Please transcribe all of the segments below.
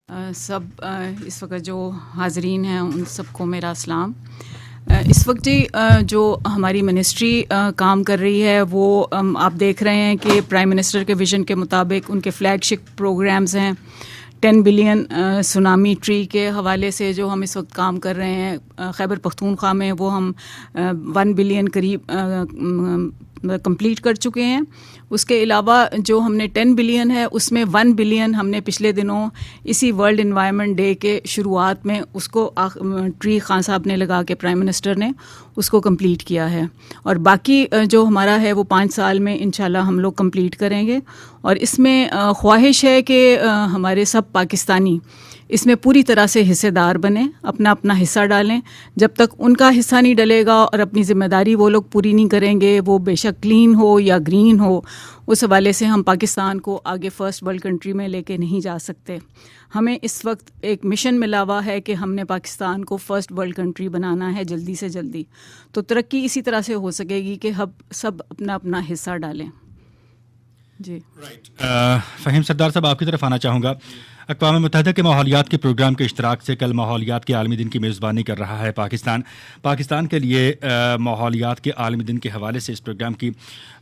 سب اس وقت جو حاضرین ہیں ان سب کو میرا السلام. اس وقت جو ہماری منسٹری کام کر رہی ہے وہ آپ دیکھ رہے ہیں کہ پرائم منسٹر کے ویژن کے مطابق ان کے فلیگ شپ پروگرامز ہیں. 10 بلین سونامی ٹری کے حوالے سے جو ہم اس وقت کام کر رہے ہیں خیبر پختونخوا میں، وہ ہم 1 بلین قریب کمپلیٹ کر چکے ہیں. اس کے علاوہ جو ہم نے 10 بلین ہے اس میں 1 بلین ہم نے پچھلے دنوں اسی ورلڈ انوائرمنٹ ڈے کے شروعات میں اس کو ٹری خان صاحب نے لگا کے پرائم منسٹر نے اس کو کمپلیٹ کیا ہے. اور باقی جو ہمارا ہے وہ 5 سال میں انشاءاللہ ہم لوگ کمپلیٹ کریں گے. اور اس میں خواہش ہے کہ ہمارے سب پاکستانی اس میں پوری طرح سے حصے دار بنیں، اپنا اپنا حصہ ڈالیں. جب تک ان کا حصہ نہیں ڈلے گا اور اپنی ذمہ داری وہ لوگ پوری نہیں کریں گے، وہ بے شک کلین ہو یا گرین ہو، اس حوالے سے ہم پاکستان کو آگے فرسٹ ورلڈ کنٹری میں لے کے نہیں جا سکتے. ہمیں اس وقت ایک مشن ملا ہوا ہے کہ ہم نے پاکستان کو فرسٹ ورلڈ کنٹری بنانا ہے جلدی سے جلدی. تو ترقی اسی طرح سے ہو سکے گی کہ ہم سب اپنا اپنا حصہ ڈالیں. جی فہیم سردار صاحب، آپ کی طرف آنا چاہوں گا. اقوام متحدہ کے ماحولیات کے پروگرام کے اشتراک سے کل ماحولیات کے عالمی دن کی میزبانی کر رہا ہے پاکستان کے لیے ماحولیات کے عالمی دن کے حوالے سے اس پروگرام کی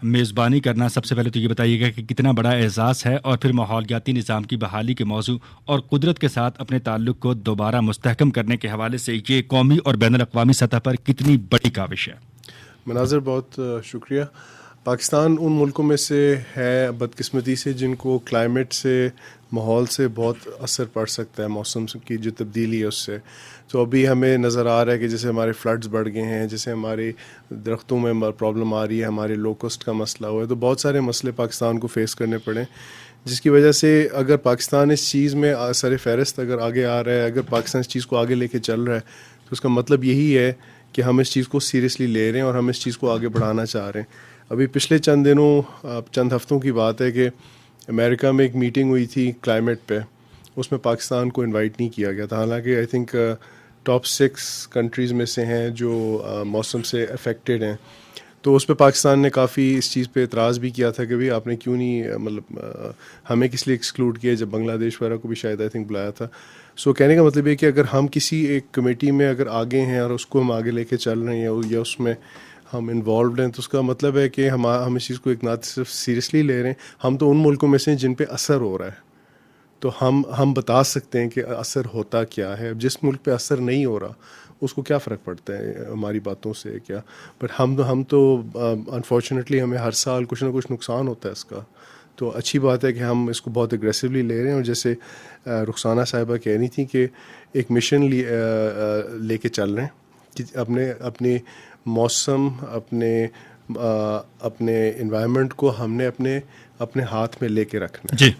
میزبانی کرنا، سب سے پہلے تو یہ بتائیے گا کہ کتنا بڑا اعزاز ہے، اور پھر ماحولیاتی نظام کی بحالی کے موضوع اور قدرت کے ساتھ اپنے تعلق کو دوبارہ مستحکم کرنے کے حوالے سے یہ قومی اور بین الاقوامی سطح پر کتنی بڑی کاوش ہے. مناظر، بہت شکریہ. پاکستان ان ملکوں میں سے ہے بدقسمتی سے جن کو کلائمیٹ سے، ماحول سے بہت اثر پڑ سکتا ہے، موسم کی جو تبدیلی ہے اس سے. تو ابھی ہمیں نظر آ رہا ہے کہ جیسے ہمارے فلڈز بڑھ گئے ہیں، جیسے ہمارے درختوں میں پرابلم آ رہی ہے، ہمارے لوکسٹ کا مسئلہ ہوا ہے. تو بہت سارے مسئلے پاکستان کو فیس کرنے پڑے، جس کی وجہ سے اگر پاکستان اس چیز میں سر فہرست اگر آگے آ رہا ہے، اگر پاکستان اس چیز کو آگے لے کے چل رہا ہے، تو اس کا مطلب یہی ہے کہ ہم اس چیز کو سیریسلی لے رہے ہیں اور ہم اس چیز کو آگے بڑھانا چاہ رہے ہیں. ابھی پچھلے چند ہفتوں کی بات ہے کہ امریکہ میں ایک میٹنگ ہوئی تھی کلائمیٹ پہ، اس میں پاکستان کو انوائٹ نہیں کیا گیا تھا، حالانکہ آئی تھنک ٹاپ 6 کنٹریز میں سے ہیں جو موسم سے افیکٹڈ ہیں. تو اس پہ پاکستان نے کافی اس چیز پہ اعتراض بھی کیا تھا کہ بھئی آپ نے کیوں نہیں مطلب ہمیں کس لیے ایکسکلوڈ کیا، جب بنگلہ دیش وغیرہ کو بھی شاید آئی تھنک بلایا تھا. سو کہنے کا مطلب یہ کہ اگر ہم کسی ایک کمیٹی میں اگر آگے ہیں اور اس کو ہم آگے لے کے چل رہے ہیں یا اس میں ہم انوالوڈ ہیں، تو اس کا مطلب ہے کہ ہم اس چیز کو ایک نہ صرف سیریسلی لے رہے ہیں، ہم تو ان ملکوں میں سے ہیں جن پہ اثر ہو رہا ہے. تو ہم بتا سکتے ہیں کہ اثر ہوتا کیا ہے. جس ملک پہ اثر نہیں ہو رہا اس کو کیا فرق پڑتا ہے ہماری باتوں سے کیا. بٹ ہم تو انفارچونیٹلی ہمیں ہر سال کچھ نہ کچھ نقصان ہوتا ہے اس کا. تو اچھی بات ہے کہ ہم اس کو بہت اگریسولی لے رہے ہیں. اور جیسے رخسانہ صاحبہ کہہ رہی تھیں کہ ایک مشن لے کے چل رہے ہیں کہ اپنے موسم، اپنے انوائرمنٹ کو ہم نے اپنے ہاتھ میں لے کے رکھنا ہے. جی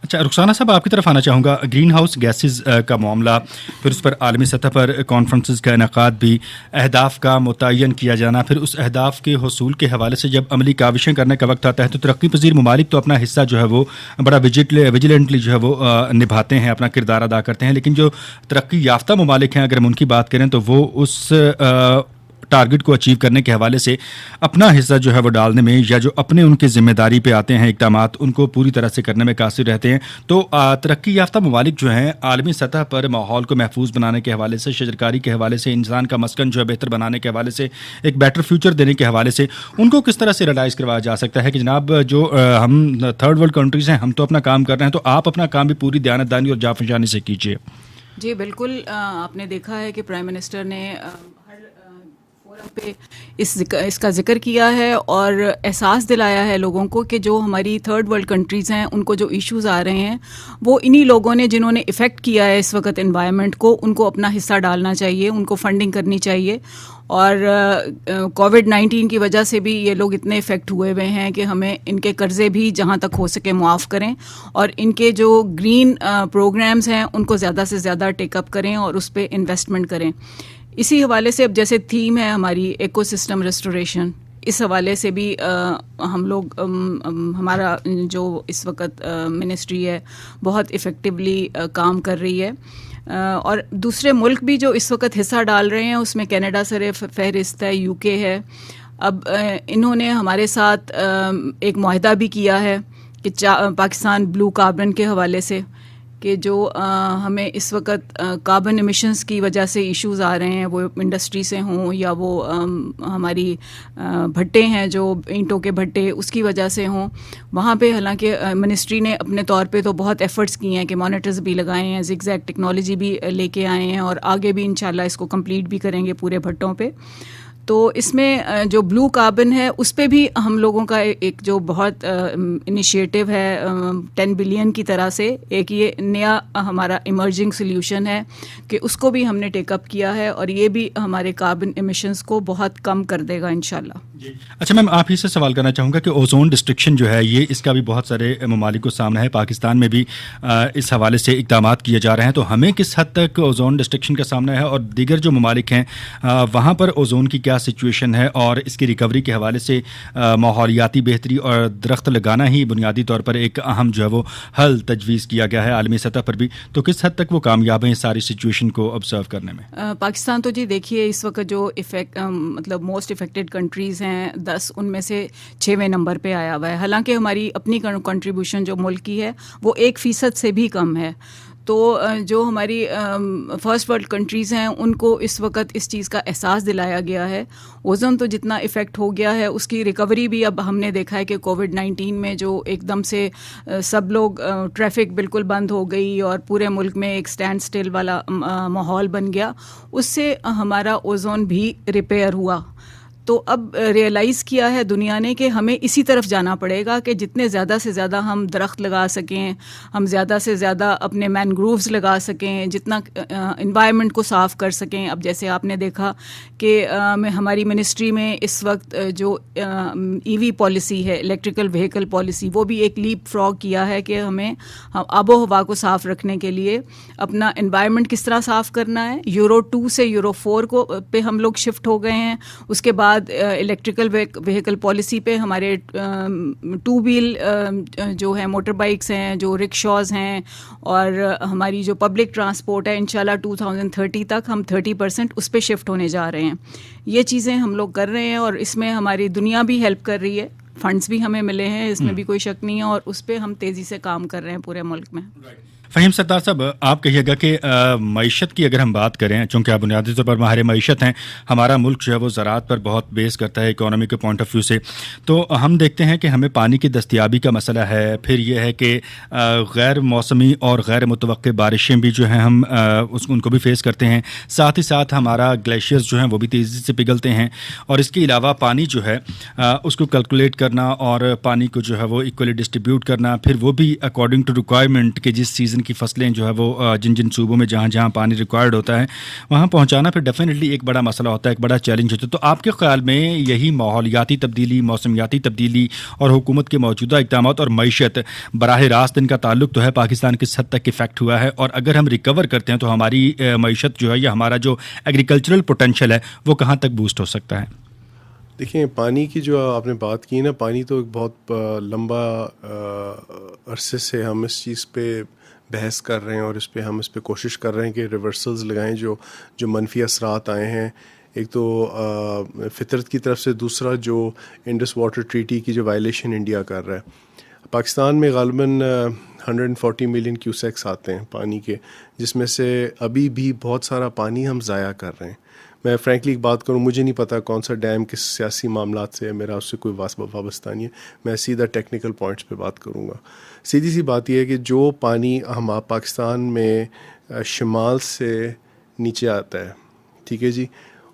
اچھا، رخسانہ صاحب آپ کی طرف آنا چاہوں گا. گرین ہاؤس گیسز کا معاملہ، پھر اس پر عالمی سطح پر کانفرنسز کا انعقاد بھی، اہداف کا متعین کیا جانا، پھر اس اہداف کے حصول کے حوالے سے جب عملی کاوشیں کرنے کا وقت آتا ہے تو ترقی پذیر ممالک تو اپنا حصہ جو ہے وہ بڑا ویجیلنٹلی جو ہے وہ نبھاتے ہیں، اپنا کردار ادا کرتے ہیں. لیکن جو ترقی یافتہ ممالک ہیں، اگر ہم ان کی بات کریں تو وہ اس ٹارگٹ کو اچیو کرنے کے حوالے سے اپنا حصہ جو ہے وہ ڈالنے میں، یا جو اپنے ان کے ذمہ داری پہ آتے ہیں اقدامات، ان کو پوری طرح سے کرنے میں قاصر رہتے ہیں. تو ترقی یافتہ ممالک جو ہیں عالمی سطح پر ماحول کو محفوظ بنانے کے حوالے سے، شجرکاری کے حوالے سے، انسان کا مسکن جو ہے بہتر بنانے کے حوالے سے، ایک بیٹر فیوچر دینے کے حوالے سے، ان کو کس طرح سے ریلائز کروایا جا سکتا ہے کہ جناب جو ہم تھرڈ ورلڈ کنٹریز ہیں، ہم تو اپنا کام کر رہے ہیں، تو آپ اپنا کام بھی پوری دیانتدانی اور جانفشانی سے کیجیے. جی بالکل. آپ نے دیکھا ہے کہ پرائم منسٹر نے پہ اس کا ذکر کیا ہے اور احساس دلایا ہے لوگوں کو کہ جو ہماری تھرڈ ورلڈ کنٹریز ہیں ان کو جو ایشوز آ رہے ہیں وہ انہی لوگوں نے جنہوں نے افیکٹ کیا ہے اس وقت انوائرمنٹ کو، ان کو اپنا حصہ ڈالنا چاہیے، ان کو فنڈنگ کرنی چاہیے. اور کووڈ-19 کی وجہ سے بھی یہ لوگ اتنے افیکٹ ہوئے ہیں کہ ہمیں ان کے قرضے بھی جہاں تک ہو سکے معاف کریں، اور ان کے جو گرین پروگرامز ہیں ان کو زیادہ سے زیادہ ٹیک اپ کریں اور اس پہ انویسٹمنٹ کریں. اسی حوالے سے اب جیسے تھیم ہے ہماری ایکو سسٹم ریسٹوریشن، اس حوالے سے بھی ہم لوگ ہمارا جو اس وقت منسٹری ہے بہت افیکٹولی کام کر رہی ہے. اور دوسرے ملک بھی جو اس وقت حصہ ڈال رہے ہیں اس میں کینیڈا سر فہرست ہے، UK ہے. اب انہوں نے ہمارے ساتھ ایک معاہدہ بھی کیا ہے کہ پاکستان بلو کاربن کے حوالے سے کہ جو ہمیں اس وقت کاربن ایمیشنز کی وجہ سے ایشوز آ رہے ہیں، وہ انڈسٹری سے ہوں یا وہ ہماری بھٹے ہیں جو اینٹوں کے بھٹے، اس کی وجہ سے ہوں، وہاں پہ حالانکہ منسٹری نے اپنے طور پہ تو بہت ایفرٹس کیے ہیں کہ مانیٹرز بھی لگائے ہیں، زگ زیگ ٹیکنالوجی بھی لے کے آئے ہیں، اور آگے بھی انشاءاللہ اس کو کمپلیٹ بھی کریں گے پورے بھٹوں پہ. تو اس میں جو بلو کاربن ہے اس پہ بھی ہم لوگوں کا ایک جو بہت انیشیٹو ہے 10 بلین کی طرح سے، ایک یہ نیا ہمارا ایمرجنگ سلیوشن ہے کہ اس کو بھی ہم نے ٹیک اپ کیا ہے، اور یہ بھی ہمارے کاربن ایمیشنز کو بہت کم کر دے گا انشاءاللہ. اچھا میم، آپ ہی سے سوال کرنا چاہوں گا کہ اوزون ڈسٹرکشن جو ہے یہ اس کا بھی بہت سارے ممالک کو سامنا ہے، پاکستان میں بھی اس حوالے سے اقدامات کیے جا رہے ہیں، تو ہمیں کس حد تک اوزون ڈسٹرکشن کا سامنا ہے، اور دیگر جو ممالک ہیں وہاں پر اوزون کی کیا سچویشن ہے، اور اس کی ریکوری کے حوالے سے ماحولیاتی بہتری اور درخت لگانا ہی بنیادی طور پر ایک اہم جو ہے وہ حل تجویز کیا گیا ہے عالمی سطح پر بھی، تو کس حد تک وہ کامیاب ہیں اس ساری سچویشن کو آبزرو کرنے میں؟ پاکستان تو جی دیکھیے اس وقت جو مطلب موسٹ افیکٹڈ کنٹریز ہیں 10، ان میں سے 6ویں نمبر پہ آیا ہوا ہے، حالانکہ ہماری اپنی کنٹریبیوشن جو ملک کی ہے وہ 1% سے بھی کم ہے. تو جو ہماری فرسٹ ورلڈ کنٹریز ہیں ان کو اس وقت اس چیز کا احساس دلایا گیا ہے. اوزون تو جتنا افیکٹ ہو گیا ہے اس کی ریکوری بھی اب ہم نے دیکھا ہے کہ کووڈ-19 میں جو ایک دم سے سب لوگ ٹریفک بالکل بند ہو گئی اور پورے ملک میں ایک اسٹینڈ اسٹل والا ماحول بن گیا، اس سے ہمارا اوزون بھی ریپیئر ہوا. تو اب ریئلائز کیا ہے دنیا نے کہ ہمیں اسی طرف جانا پڑے گا کہ جتنے زیادہ سے زیادہ ہم درخت لگا سکیں، ہم زیادہ سے زیادہ اپنے مینگرووز لگا سکیں، جتنا انوائرمنٹ کو صاف کر سکیں. اب جیسے آپ نے دیکھا کہ ہماری منسٹری میں اس وقت جو ای وی پالیسی ہے، الیکٹریکل وہیکل پالیسی، وہ بھی ایک لیپ فراگ کیا ہے کہ ہمیں آب و ہوا کو صاف رکھنے کے لیے اپنا انوائرمنٹ کس طرح صاف کرنا ہے. یورو 2 سے یورو 4 پہ ہم لوگ شفٹ ہو گئے ہیں. اس کے بعد الیکٹریکل وہیکل پالیسی پہ ہمارے 2 ویل جو ہیں موٹر بائکس ہیں، جو رکشاز ہیں، اور ہماری جو پبلک ٹرانسپورٹ ہے، انشاءاللہ 2030 تک ہم 30% اس پہ شفٹ ہونے جا رہے ہیں. یہ چیزیں ہم لوگ کر رہے ہیں، اور اس میں ہماری دنیا بھی ہیلپ کر رہی ہے، فنڈز بھی ہمیں ملے ہیں، اس میں بھی کوئی شک نہیں ہے، اور اس پہ ہم تیزی سے کام کر رہے ہیں پورے ملک میں. فہیم ستار صاحب، آپ کہیے گا کہ معیشت کی اگر ہم بات کریں، چونکہ آپ بنیادی طور پر ماہر معیشت ہیں، ہمارا ملک جو ہے وہ زراعت پر بہت بیس کرتا ہے اکانومی کے پوائنٹ آف ویو سے، تو ہم دیکھتے ہیں کہ ہمیں پانی کی دستیابی کا مسئلہ ہے. پھر یہ ہے کہ غیر موسمی اور غیر متوقع بارشیں بھی جو ہیں ہم ان کو بھی فیس کرتے ہیں. ساتھ ہی ساتھ ہمارا گلیشیئرز جو ہیں وہ بھی تیزی سے پگھلتے ہیں، اور اس کے علاوہ پانی جو ہے اس کو کیلکولیٹ کرنا اور پانی کو جو ہے وہ ایکولی ڈسٹریبیوٹ کرنا، پھر وہ بھی اکارڈنگ ٹو ریکوائرمنٹ کہ جس سیزن کی فصلیں جو ہے وہ جن صوبوں میں جہاں پانی ریکوائرڈ ہوتا ہے وہاں پہنچانا پھر ڈیفینیٹلی ایک بڑا مسئلہ ہوتا ہے، ایک بڑا چیلنج ہوتا ہے. تو آپ کے خیال میں یہی ماحولیاتی تبدیلی، موسمیاتی تبدیلی اور حکومت کے موجودہ اقدامات اور معیشت براہ راست ان کا تعلق تو ہے پاکستان کس حد تک افیکٹ ہوا ہے، اور اگر ہم ریکور کرتے ہیں تو ہماری معیشت جو ہے یا ہمارا جو ایگریکلچرل پوٹینشیل ہے وہ کہاں تک بوسٹ ہو سکتا ہے؟ دیکھیں، پانی کی جو آپ نے بات کی نا، پانی تو ایک بہت لمبا عرصے سے ہم اس چیز پہ بحث کر رہے ہیں، اور اس پہ کوشش کر رہے ہیں کہ ریورسلز لگائیں جو منفی اثرات آئے ہیں. ایک تو فطرت کی طرف سے، دوسرا جو انڈس واٹر ٹریٹی کی جو وائلیشن انڈیا کر رہا ہے. پاکستان میں غالباً 140 ملین کیوسیکس آتے ہیں پانی کے، جس میں سے ابھی بھی بہت سارا پانی ہم ضائع کر رہے ہیں. میں فرینکلی ایک بات کروں، مجھے نہیں پتا کون سا ڈیم کس سیاسی معاملات سے ہے، میرا اس سے کوئی وابستہ نہیں ہے، میں سیدھا ٹیکنیکل پوائنٹس پہ بات کروں گا. سیدھی سی بات یہ ہے کہ جو پانی ہم پاکستان میں شمال سے نیچے آتا ہے، ٹھیک ہے جی،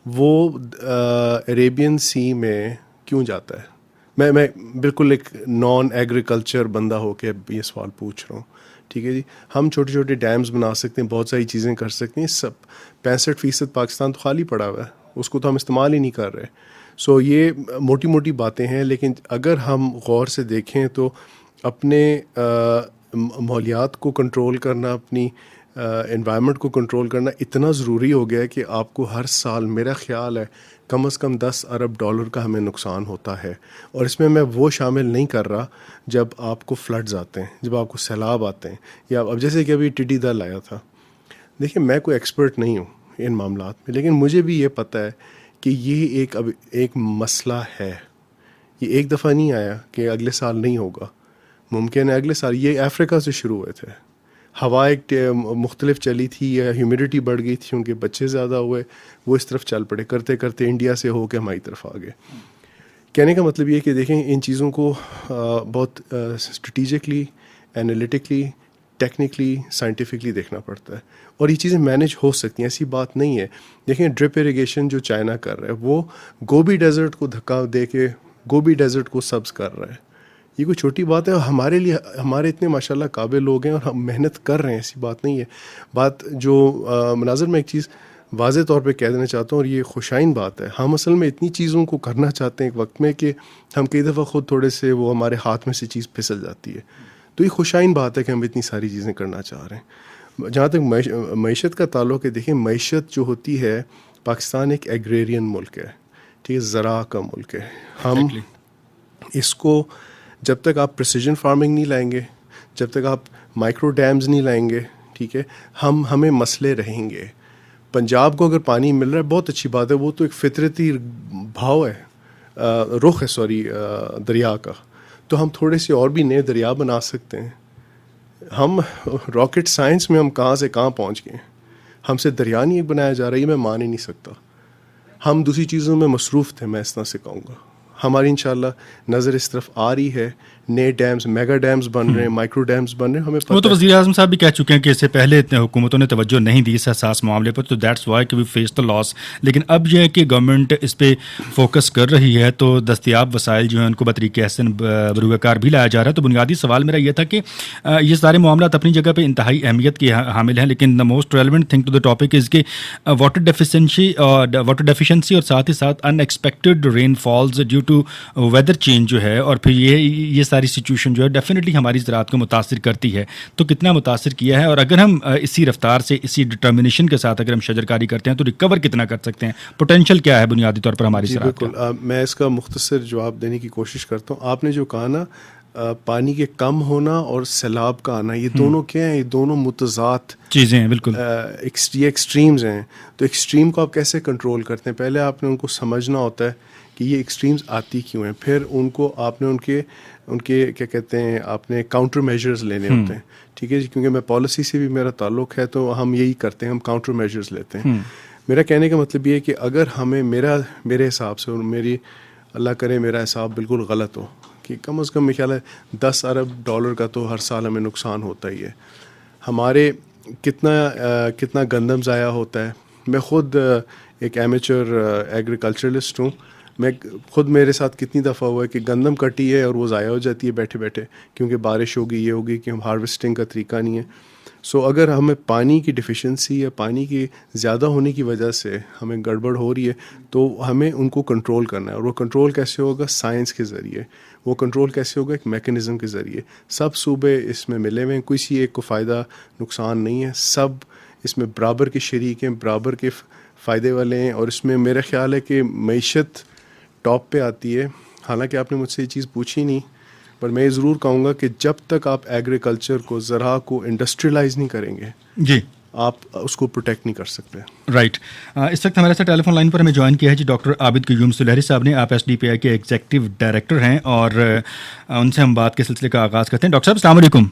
وہ عریبین سی میں کیوں جاتا ہے؟ میں بالکل ایک نان ایگریکلچر بندہ ہو کے یہ سوال پوچھ رہا ہوں، ٹھیک ہے جی. ہم چھوٹے چھوٹے ڈیمز بنا سکتے ہیں، بہت ساری چیزیں کر سکتے ہیں، سب 65% پاکستان تو خالی پڑا ہوا ہے، اس کو تو ہم استعمال ہی نہیں کر رہے. سو یہ موٹی موٹی باتیں ہیں، لیکن اگر ہم غور سے دیکھیں تو اپنے ماحولیات کو کنٹرول کرنا، اپنی انوائرمنٹ کو کنٹرول کرنا اتنا ضروری ہو گیا ہے کہ آپ کو ہر سال میرا خیال ہے کم از کم $10 ارب کا ہمیں نقصان ہوتا ہے. اور اس میں وہ شامل نہیں کر رہا جب آپ کو فلڈز آتے ہیں، جب آپ کو سیلاب آتے ہیں، یا اب جیسے کہ ابھی ٹڈی دل آیا تھا. دیکھیں، میں کوئی ایکسپرٹ نہیں ہوں ان معاملات میں، لیکن مجھے بھی یہ پتہ ہے کہ یہ ایک مسئلہ ہے. یہ ایک دفعہ نہیں آیا کہ اگلے سال نہیں ہوگا، ممکن ہے اگلے سال. یہ افریقہ سے شروع ہوئے تھے، ہوا ایک مختلف چلی تھی یا ہیومیڈیٹی بڑھ گئی تھی، ان کے بچے زیادہ ہوئے، وہ اس طرف چل پڑے، کرتے کرتے انڈیا سے ہو کے ہماری طرف آ گئے. کہنے کا مطلب یہ کہ دیکھیں ان چیزوں کو بہت اسٹریٹجکلی، انالیٹکلی، ٹیکنیکلی، سائنٹیفکلی دیکھنا پڑتا ہے، اور یہ چیزیں مینیج ہو سکتی ہیں، ایسی بات نہیں ہے. دیکھیں ڈرپ اریگیشن جو چائنا کر رہا ہے، وہ گوبی ڈیزرٹ کو دھکا دے کے گوبی ڈیزرٹ کو سبز کر رہا ہے. یہ کوئی چھوٹی بات ہے، اور ہمارے لیے ہمارے اتنے ماشاءاللہ قابل لوگ ہیں اور ہم محنت کر رہے ہیں، ایسی بات نہیں ہے. بات جو مناظر میں ایک چیز واضح طور پہ کہہ دینا چاہتا ہوں، اور یہ خوشائن بات ہے، ہم اصل میں اتنی چیزوں کو کرنا چاہتے ہیں ایک وقت میں کہ ہم کئی دفعہ خود تھوڑے سے وہ ہمارے ہاتھ میں سے چیز پھسل جاتی ہے. تو یہ خوشائن بات ہے کہ ہم اتنی ساری چیزیں کرنا چاہ رہے ہیں. جہاں تک معیشت کا تعلق ہے، دیکھیں معیشت جو ہوتی ہے، پاکستان ایک ایگریرین ملک ہے، ٹھیک ہے، زراعت کا ملک ہے. ہم اس کو جب تک آپ پریسیجن فارمنگ نہیں لائیں گے، جب تک آپ مائکرو ڈیمز نہیں لائیں گے، ٹھیک ہے، ہمیں مسئلے رہیں گے. پنجاب کو اگر پانی مل رہا ہے بہت اچھی بات ہے، وہ تو ایک فطرتی بھاؤ ہے، رخ ہے دریا کا. تو ہم تھوڑے سے اور بھی نئے دریا بنا سکتے ہیں. ہم راکٹ سائنس میں ہم کہاں سے کہاں پہنچ گئے ہیں، ہم سے دریا نہیں ایک بنایا جا رہا ہے، یہ میں مان ہی نہیں سکتا. ہم دوسری چیزوں میں مصروف تھے، میں اس طرح سے کہوں گا. ہماری انشاءاللہ نظر اس طرف آ رہی ہے، نئے ڈیمز، میگا ڈیمز بن رہے ہیں، مائکرو ڈیمز بن رہے ہیں. ہمیں وہ تو پتہ وزیر اعظم صاحب بھی کہہ چکے ہیں کہ اس سے پہلے اتنے حکومتوں نے توجہ نہیں دی اس حساس معاملے پر، تو دیٹس وائی کہ وی فیس دا لاس. لیکن اب یہ ہے کہ گورنمنٹ اس پہ فوکس کر رہی ہے، تو دستیاب وسائل جو ہیں ان کو بطریقہ احسن بروئے کار بھی لایا جا رہا ہے. تو بنیادی سوال میرا یہ تھا کہ یہ سارے معاملات اپنی جگہ پہ انتہائی اہمیت کے حامل ہیں، لیکن the most relevant thing to the topic is کہ واٹر ڈیفیشنسی اور ساتھ ہی ساتھ unexpected rain falls due to weather change جو ہے، اور پھر یہ ساری سچویشن جو ہے ڈیفینیٹلی ہماری زراعت کو متاثر کرتی ہے. تو کتنا متاثر کیا ہے، اور اگر ہم اسی رفتار سے، اسی ڈٹرمنیشن کے ساتھ اگر ہم شجرکاری کرتے ہیں تو ریکور کتنا کر سکتے ہیں، پوٹینشیل کیا ہے بنیادی طور پر ہماری زراعت کا؟ بالکل. میں اس کا مختصر جواب دینے کی کوشش کرتا ہوں. آپ نے جو کہا نا، پانی کے کم ہونا اور سیلاب کا آنا، یہ دونوں کیا ہیں؟ یہ دونوں متضاد چیزیں ہیں. بالکل یہ ایکسٹریمز ہیں. تو ایکسٹریم کو آپ کیسے کنٹرول کرتے ہیں؟ پہلے آپ نے ان کو سمجھنا ہوتا ہے کہ یہ ایکسٹریمز آتی کیوں ہیں، پھر ان کو آپ نے ان کے کیا کہتے ہیں، آپ نے کاؤنٹر میجرز لینے ہوتے ہیں. ٹھیک ہے جی، کیونکہ میں پالیسی سے بھی میرا تعلق ہے، تو ہم یہی کرتے ہیں، ہم کاؤنٹر میجرز لیتے ہیں. میرا کہنے کا مطلب یہ ہے کہ اگر ہمیں میرے حساب سے، اور اللہ کرے میرا حساب بالکل غلط ہو، کہ کم از کم میرا خیال ہے $10 ارب کا تو ہر سال ہمیں نقصان ہوتا ہی ہے. ہمارے کتنا گندم ضائع ہوتا ہے. میں خود ایک ایمیچر ایگریکلچرلسٹ ہوں. میں خود میرے ساتھ کتنی دفعہ ہوا ہے کہ گندم کٹی ہے اور وہ ضائع ہو جاتی ہے بیٹھے بیٹھے، کیونکہ بارش ہوگی، یہ ہوگی کہ ہم ہارویسٹنگ کا طریقہ نہیں ہے. سو اگر ہمیں پانی کی ڈیفیشنسی یا پانی کی زیادہ ہونے کی وجہ سے ہمیں گڑبڑ ہو رہی ہے، تو ہمیں ان کو کنٹرول کرنا ہے. اور وہ کنٹرول کیسے ہوگا؟ سائنس کے ذریعے. وہ کنٹرول کیسے ہوگا؟ ایک میکنزم کے ذریعے. سب صوبے اس میں ملے ہوئے ہیں، کسی ایک کو فائدہ نقصان نہیں ہے، سب اس میں برابر کے شریک ہیں، برابر کے فائدے والے ہیں. اور اس میں میرا خیال ہے کہ معیشت ٹاپ پہ آتی ہے. حالانکہ آپ نے مجھ سے یہ چیز پوچھی نہیں، پر میں یہ ضرور کہوں گا کہ جب تک آپ ایگریکلچر کو، زراعت کو انڈسٹریلائز نہیں کریں گے، جی، آپ اس کو پروٹیکٹ نہیں کر سکتے. رائٹ. اس وقت ہمارے ساتھ ٹیلی فون لائن پر ہمیں جوائن کیا ہے جی ڈاکٹر عابد قیوم سلیری صاحب نے. آپ SDPI کے ایگزیکٹو ڈائریکٹر ہیں، اور ان سے ہم بات کے سلسلے کا آغاز کرتے ہیں. ڈاکٹر صاحب السلام علیکم.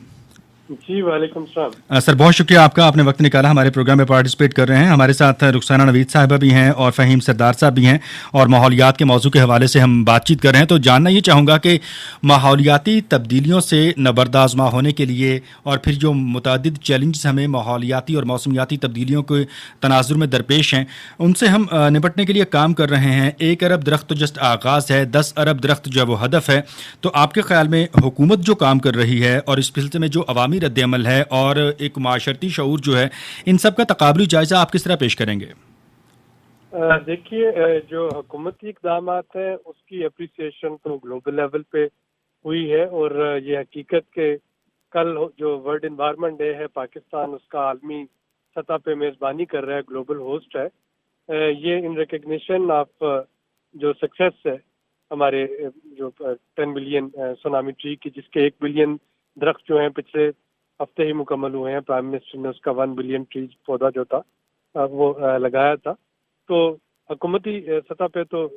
جی وعلیکم السلام. سر بہت شکریہ آپ کا، آپ نے وقت نکالا، ہمارے پروگرام میں پارٹیسپیٹ کر رہے ہیں. ہمارے ساتھ رخسانہ نوید صاحبہ بھی ہیں اور فہیم سردار صاحب بھی ہیں، اور ماحولیات کے موضوع کے حوالے سے ہم بات چیت کر رہے ہیں. تو جاننا یہ چاہوں گا کہ ماحولیاتی تبدیلیوں سے نبردآزما ہونے کے لیے، اور پھر جو متعدد چیلنجز ہمیں ماحولیاتی اور موسمیاتی تبدیلیوں کے تناظر میں درپیش ہیں، ان سے ہم نپٹنے کے لیے کام کر رہے ہیں. 1 ارب درخت تو جسٹ آغاز ہے، 10 ارب درخت جو ہے وہ ہدف ہے. تو آپ کے خیال میں حکومت جو کام کر رہی ہے، اور اس سلسلے میں جو عوامی رد عمل ہے اور ایک معاشرتی شعور جو ہے، ان سب کا تقابلی جائزہ آپ کس طرح پیش کریں گے؟ دیکھیے، جو حکومتی اقدامات ہیں اس کی اپریسیشن تو گلوبل لیول پہ ہوئی ہے، اور یہ حقیقت کہ کل جو ورلڈ انوائرمنٹ ڈے ہے، پاکستان اس کا عالمی سطح پہ میزبانی کر رہا ہے، گلوبل ہوسٹ ہے. یہ ان ریکگنیشن آف جو سکسیس ہے ہمارے جو 10 بلین سونامی ٹری کی، جس کے 1 بلین درخت جو ہیں پچھلے ہفتے ہی مکمل ہوئے ہیں. پرائم منسٹر نے اس کا 1 بلین ٹری پودا جو تھا وہ لگایا تھا. تو حکومتی سطح پہ تو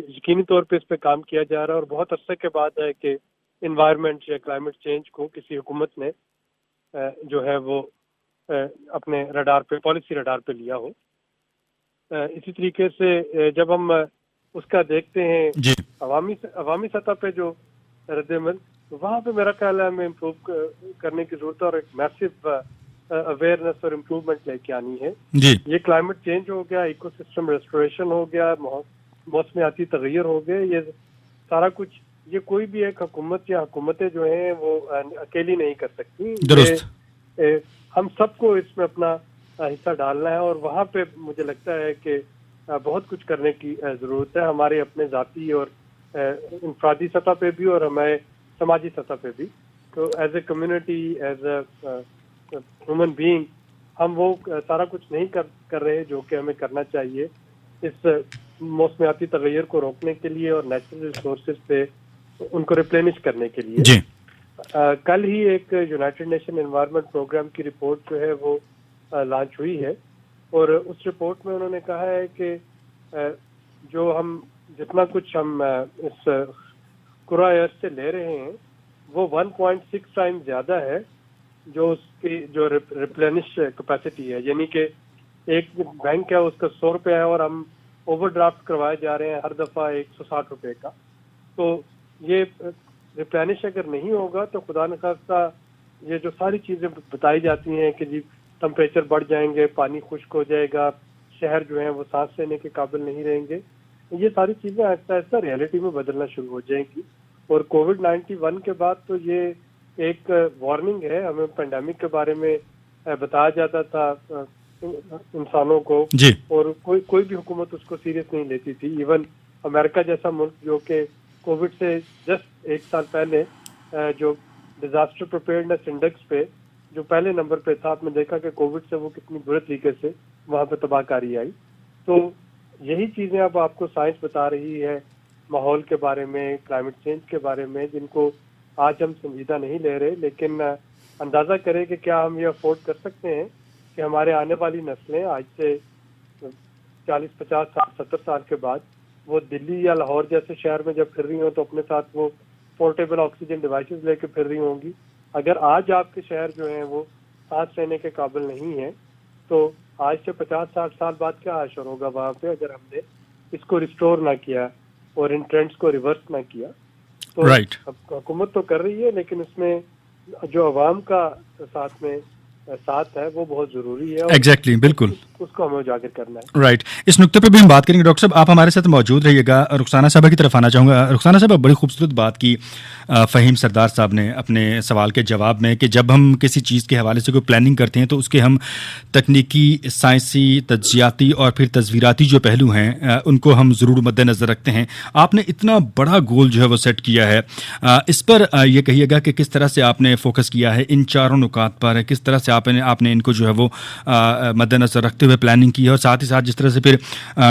یقینی طور پہ اس پہ کام کیا جا رہا ہے، اور بہت عرصے کے بعد ہے کہ انوائرمنٹ یا کلائمیٹ چینج کو کسی حکومت نے جو ہے وہ اپنے رڈار پہ، پالیسی رڈار پہ لیا ہو. اسی طریقے سے جب ہم اس کا دیکھتے ہیں جی عوامی سطح پہ جو رد عمل، وہاں پہ میرا خیال ہے ہمیں امپروو کرنے کی ضرورت ہے اور ایک میسو اویئرنیس اور امپروومنٹ لے کے آنی ہے. جی یہ کلائمیٹ چینج ہو گیا، ایکو سسٹم ریسٹوریشن ہو گیا، موسمیاتی تغیر ہو گئے، یہ سارا کچھ یہ کوئی بھی ایک حکومت یا حکومتیں جو ہیں وہ اکیلی نہیں کر سکتی. درست. ہم سب کو اس میں اپنا حصہ ڈالنا ہے اور وہاں پہ مجھے لگتا ہے کہ بہت کچھ کرنے کی ضرورت ہے، ہمارے اپنے ذاتی اور انفرادی سطح پہ بھی اور ہمارے سماجی سطح پہ بھی. تو as a community, as a human being, ہم وہ سارا کچھ نہیں کر رہے جو کہ ہمیں کرنا چاہیے اس موسمیاتی تغیر کو روکنے کے لیے اور نیچرل ریسورسز پہ ان کو ریپلینش کرنے کے لیے. جی کل ہی ایک یونائٹڈ نیشن انوائرمنٹ پروگرام کی رپورٹ جو ہے وہ لانچ ہوئی ہے اور اس رپورٹ میں انہوں نے کہا ہے کہ جو ہم جتنا کچھ ہم اس کرہ ارض سے لے رہے ہیں وہ 1.6 ٹائم زیادہ ہے جو اس کی جو ریپلینش کیپیسٹی ہے. یعنی کہ ایک بینک ہے اس کا 100 روپے ہے اور ہم اوور ڈرافٹ کروائے جا رہے ہیں ہر دفعہ 160 روپے کا. تو یہ ریپلینش اگر نہیں ہوگا تو خدا نخواستہ یہ جو ساری چیزیں بتائی جاتی ہیں کہ جی ٹمپریچر بڑھ جائیں گے، پانی خشک ہو جائے گا، شہر جو ہیں وہ سانس لینے کے قابل نہیں رہیں گے، یہ ساری چیزیں آہستہ آہستہ ریئلٹی میں بدلنا شروع ہو جائیں گی. اور کووڈ-19 کے بعد تو یہ ایک وارننگ ہے. ہمیں پینڈیمک کے بارے میں بتایا جاتا تھا انسانوں کو جی اور کوئی بھی حکومت اس کو سیریس نہیں لیتی تھی. ایون امریکہ جیسا ملک جو کہ کووڈ سے جسٹ 1 سال پہلے جو ڈیزاسٹر پریپیئرڈنس انڈیکس پہ جو پہلے نمبر پہ تھا، آپ نے دیکھا کہ کووڈ سے وہ کتنی برے طریقے سے وہاں پہ تباہ کاری آئی. تو یہی چیزیں اب آپ کو سائنس بتا رہی ہے ماحول کے بارے میں، کلائمیٹ چینج کے بارے میں، جن کو آج ہم سنجیدہ نہیں لے رہے. لیکن اندازہ کریں کہ کیا ہم یہ افورڈ کر سکتے ہیں کہ ہمارے آنے والی نسلیں آج سے 40، 50 سال، 70 سال کے بعد وہ دلی یا لاہور جیسے شہر میں جب پھر رہی ہوں تو اپنے ساتھ وہ پورٹیبل آکسیجن ڈیوائسز لے کے پھر رہی ہوں گی. اگر آج آپ کے شہر جو ہیں وہ سانس لینے کے قابل نہیں ہیں تو آج سے 50-60 سال بعد کیا حشر ہوگا وہاں پہ اگر ہم نے اس کو ریسٹور نہ کیا اور ان ٹرینڈز کو ریورس نہ کیا. تو حکومت تو کر رہی ہے لیکن اس میں جو عوام کا ساتھ ہے وہ بہت ضروری ہے. ایگزیکٹلی بالکل اس کو ہمیں اجاگر کرنا ہے. رائٹ. اس نقطے پہ بھی ہم بات کریں گے. ڈاکٹر صاحب آپ ہمارے ساتھ موجود رہیے گا. رخسانہ صاحبہ کی طرف آنا چاہوں گا. رخسانہ صاحب بڑی خوبصورت بات کی فہیم سردار صاحب نے اپنے سوال کے جواب میں کہ جب ہم کسی چیز کے حوالے سے کوئی پلاننگ کرتے ہیں تو اس کے ہم تکنیکی، سائنسی، تجزیاتی اور پھر تصویراتی جو پہلو ہیں ان کو ہم ضرور مد نظر رکھتے ہیں. آپ نے اتنا بڑا گول جو ہے وہ سیٹ کیا ہے، اس پر یہ کہیے گا کہ کس طرح سے آپ نے فوکس کیا ہے ان چاروں نکات پر، کس طرح سے آپ نے ان کو جو ہے وہ مد نظر رکھتے ہوئے پلاننگ کی ہے. اور ساتھ ہی ساتھ جس طرح سے پھر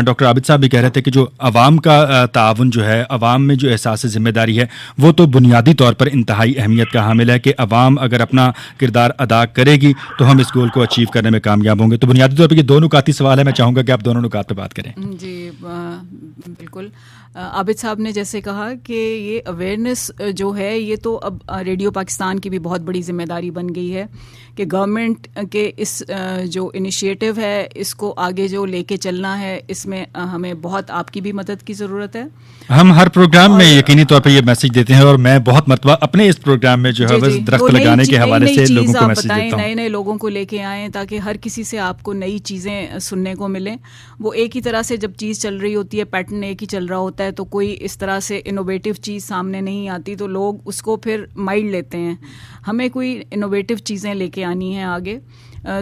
ڈاکٹر عابد صاحب بھی کہہ رہے تھے کہ جو عوام کا تعاون جو ہے، عوام میں جو احساس ذمہ داری ہے وہ تو بنیادی طور پر انتہائی اہمیت کا حامل ہے کہ عوام اگر اپنا کردار ادا کرے گی تو ہم اس گول کو اچیو کرنے میں کامیاب ہوں گے. تو بنیادی طور پر یہ دو نکاتی سوال ہے، میں چاہوں گا کہ آپ دونوں نکات پہ بات کریں. جی بالکل. عابد صاحب نے جیسے کہا کہ یہ اویئرنیس جو ہے یہ تو اب ریڈیو پاکستان کی بھی بہت بڑی ذمہ داری بن گئی ہے کہ گورنمنٹ کے اس جو انیشیٹو ہے اس کو آگے جو لے کے چلنا ہے، اس میں ہمیں بہت آپ کی بھی مدد کی ضرورت ہے. ہم ہر پروگرام میں یقینی طور پہ یہ میسج دیتے ہیں اور میں بہت مرتبہ اپنے اس پروگرام میں جو ہے وہ درخت لگانے کے حوالے سے لوگوں کو میسج دیتا ہوں. نئے لوگوں کو لے کے آئیں تاکہ ہر کسی سے آپ کو نئی چیزیں سننے کو ملیں. وہ ایک ہی طرح سے جب چیز چل رہی ہوتی ہے، پیٹرن ایک ہی چل رہا ہوتا ہے تو کوئی اس طرح سے انوویٹو چیز سامنے نہیں آتی تو لوگ اس کو پھر مائلڈ لیتے ہیں. ہمیں کوئی انوویٹو چیزیں لے کے آنی ہیں آگے.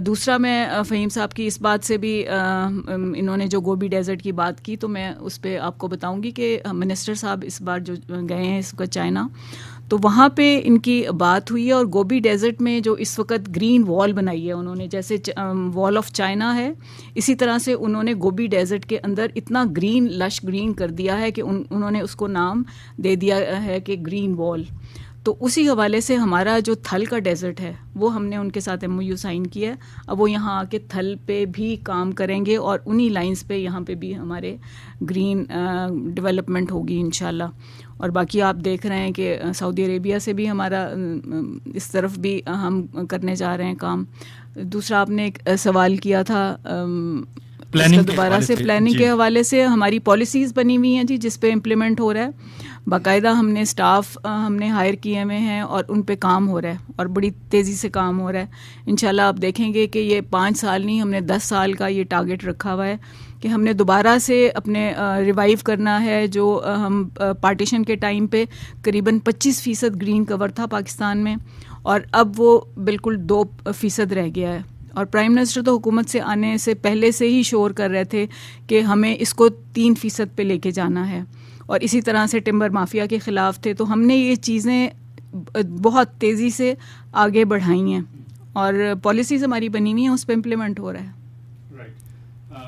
دوسرا میں فہیم صاحب کی اس بات سے بھی انہوں نے جو گوبی ڈیزرٹ کی بات کی تو میں اس پہ آپ کو بتاؤں گی کہ منسٹر صاحب اس بار جو گئے ہیں اس وقت چائنا تو وہاں پہ ان کی بات ہوئی ہے اور گوبی ڈیزرٹ میں جو اس وقت گرین وال بنائی ہے انہوں نے، جیسے وال آف چائنا ہے اسی طرح سے انہوں نے گوبی ڈیزرٹ کے اندر اتنا گرین، لش گرین کر دیا ہے کہ انہوں نے اس کو نام دے دیا ہے کہ گرین وال. تو اسی حوالے سے ہمارا جو تھل کا ڈیزرٹ ہے وہ ہم نے ان کے ساتھ MOU سائن کیا ہے. اب وہ یہاں آ کے تھل پہ بھی کام کریں گے اور انہی لائنز پہ یہاں پہ بھی ہمارے گرین ڈیولپمنٹ ہوگی انشاءاللہ. اور باقی آپ دیکھ رہے ہیں کہ سعودی عربیہ سے بھی ہمارا اس طرف بھی ہم کرنے جا رہے ہیں کام. دوسرا آپ نے ایک سوال کیا تھا دوبارہ سے پلاننگ کے حوالے سے. ہماری پالیسیز بنی ہوئی ہیں جی جس پہ امپلیمنٹ ہو رہا ہے. باقاعدہ ہم نے اسٹاف ہم نے ہائر کیے ہوئے ہیں اور ان پہ کام ہو رہا ہے اور بڑی تیزی سے کام ہو رہا ہے. انشاءاللہ آپ دیکھیں گے کہ یہ 5 سال نہیں، ہم نے 10 سال کا یہ ٹارگٹ رکھا ہوا ہے کہ ہم نے دوبارہ سے اپنے ریوائیو کرنا ہے. جو ہم پارٹیشن کے ٹائم پہ قریباً 25% گرین کور تھا پاکستان میں، اور اب وہ بالکل 2% رہ گیا ہے. اور پرائم منسٹر تو حکومت سے آنے سے پہلے سے ہی شور کر رہے تھے کہ ہمیں اس کو 3% پہ لے کے جانا ہے. اور اسی طرح سے ٹمبر مافیا کے خلاف تھے. تو ہم نے یہ چیزیں بہت تیزی سے آگے بڑھائی ہیں اور پالیسیز ہماری بنی ہوئی ہیں، اس پہ امپلیمنٹ ہو رہا ہے.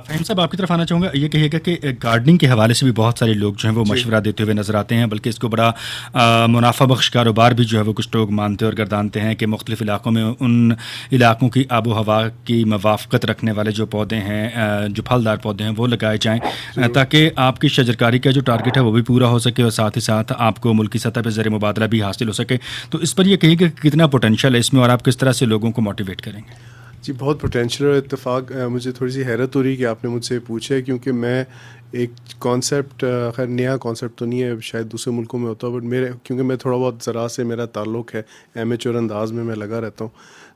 فہیم صاحب آپ کی طرف آنا چاہوں گا. یہ کہیے گا کہ گارڈننگ کے حوالے سے بھی بہت سارے لوگ جو ہیں وہ مشورہ دیتے ہوئے نظر آتے ہیں، بلکہ اس کو بڑا منافع بخش کاروبار بھی جو ہے وہ کچھ لوگ مانتے اور گردانتے ہیں کہ مختلف علاقوں میں ان علاقوں کی آب و ہوا کی موافقت رکھنے والے جو پودے ہیں، جو پھلدار پودے ہیں، وہ لگائے جائیں تاکہ آپ کی شجرکاری کا جو ٹارگٹ ہے وہ بھی پورا ہو سکے اور ساتھ ہی ساتھ آپ کو ملکی سطح پہ زر مبادلہ بھی حاصل ہو سکے. تو اس پر یہ کہیے کہ کتنا پوٹینشیل ہے اس میں اور آپ کس طرح سے لوگوں کو موٹیویٹ کریں گے؟ جی بہت پوٹینشیل. اتفاق مجھے تھوڑی سی حیرت ہو رہی کہ آپ نے مجھ سے پوچھا ہے، کیونکہ میں ایک کانسیپٹ، خیر نیا کانسیپٹ تو نہیں ہے، شاید دوسرے ملکوں میں ہوتا ہے، بٹ کیونکہ میں تھوڑا بہت زراعت سے میرا تعلق ہے، ایمیچور انداز میں لگا رہتا ہوں،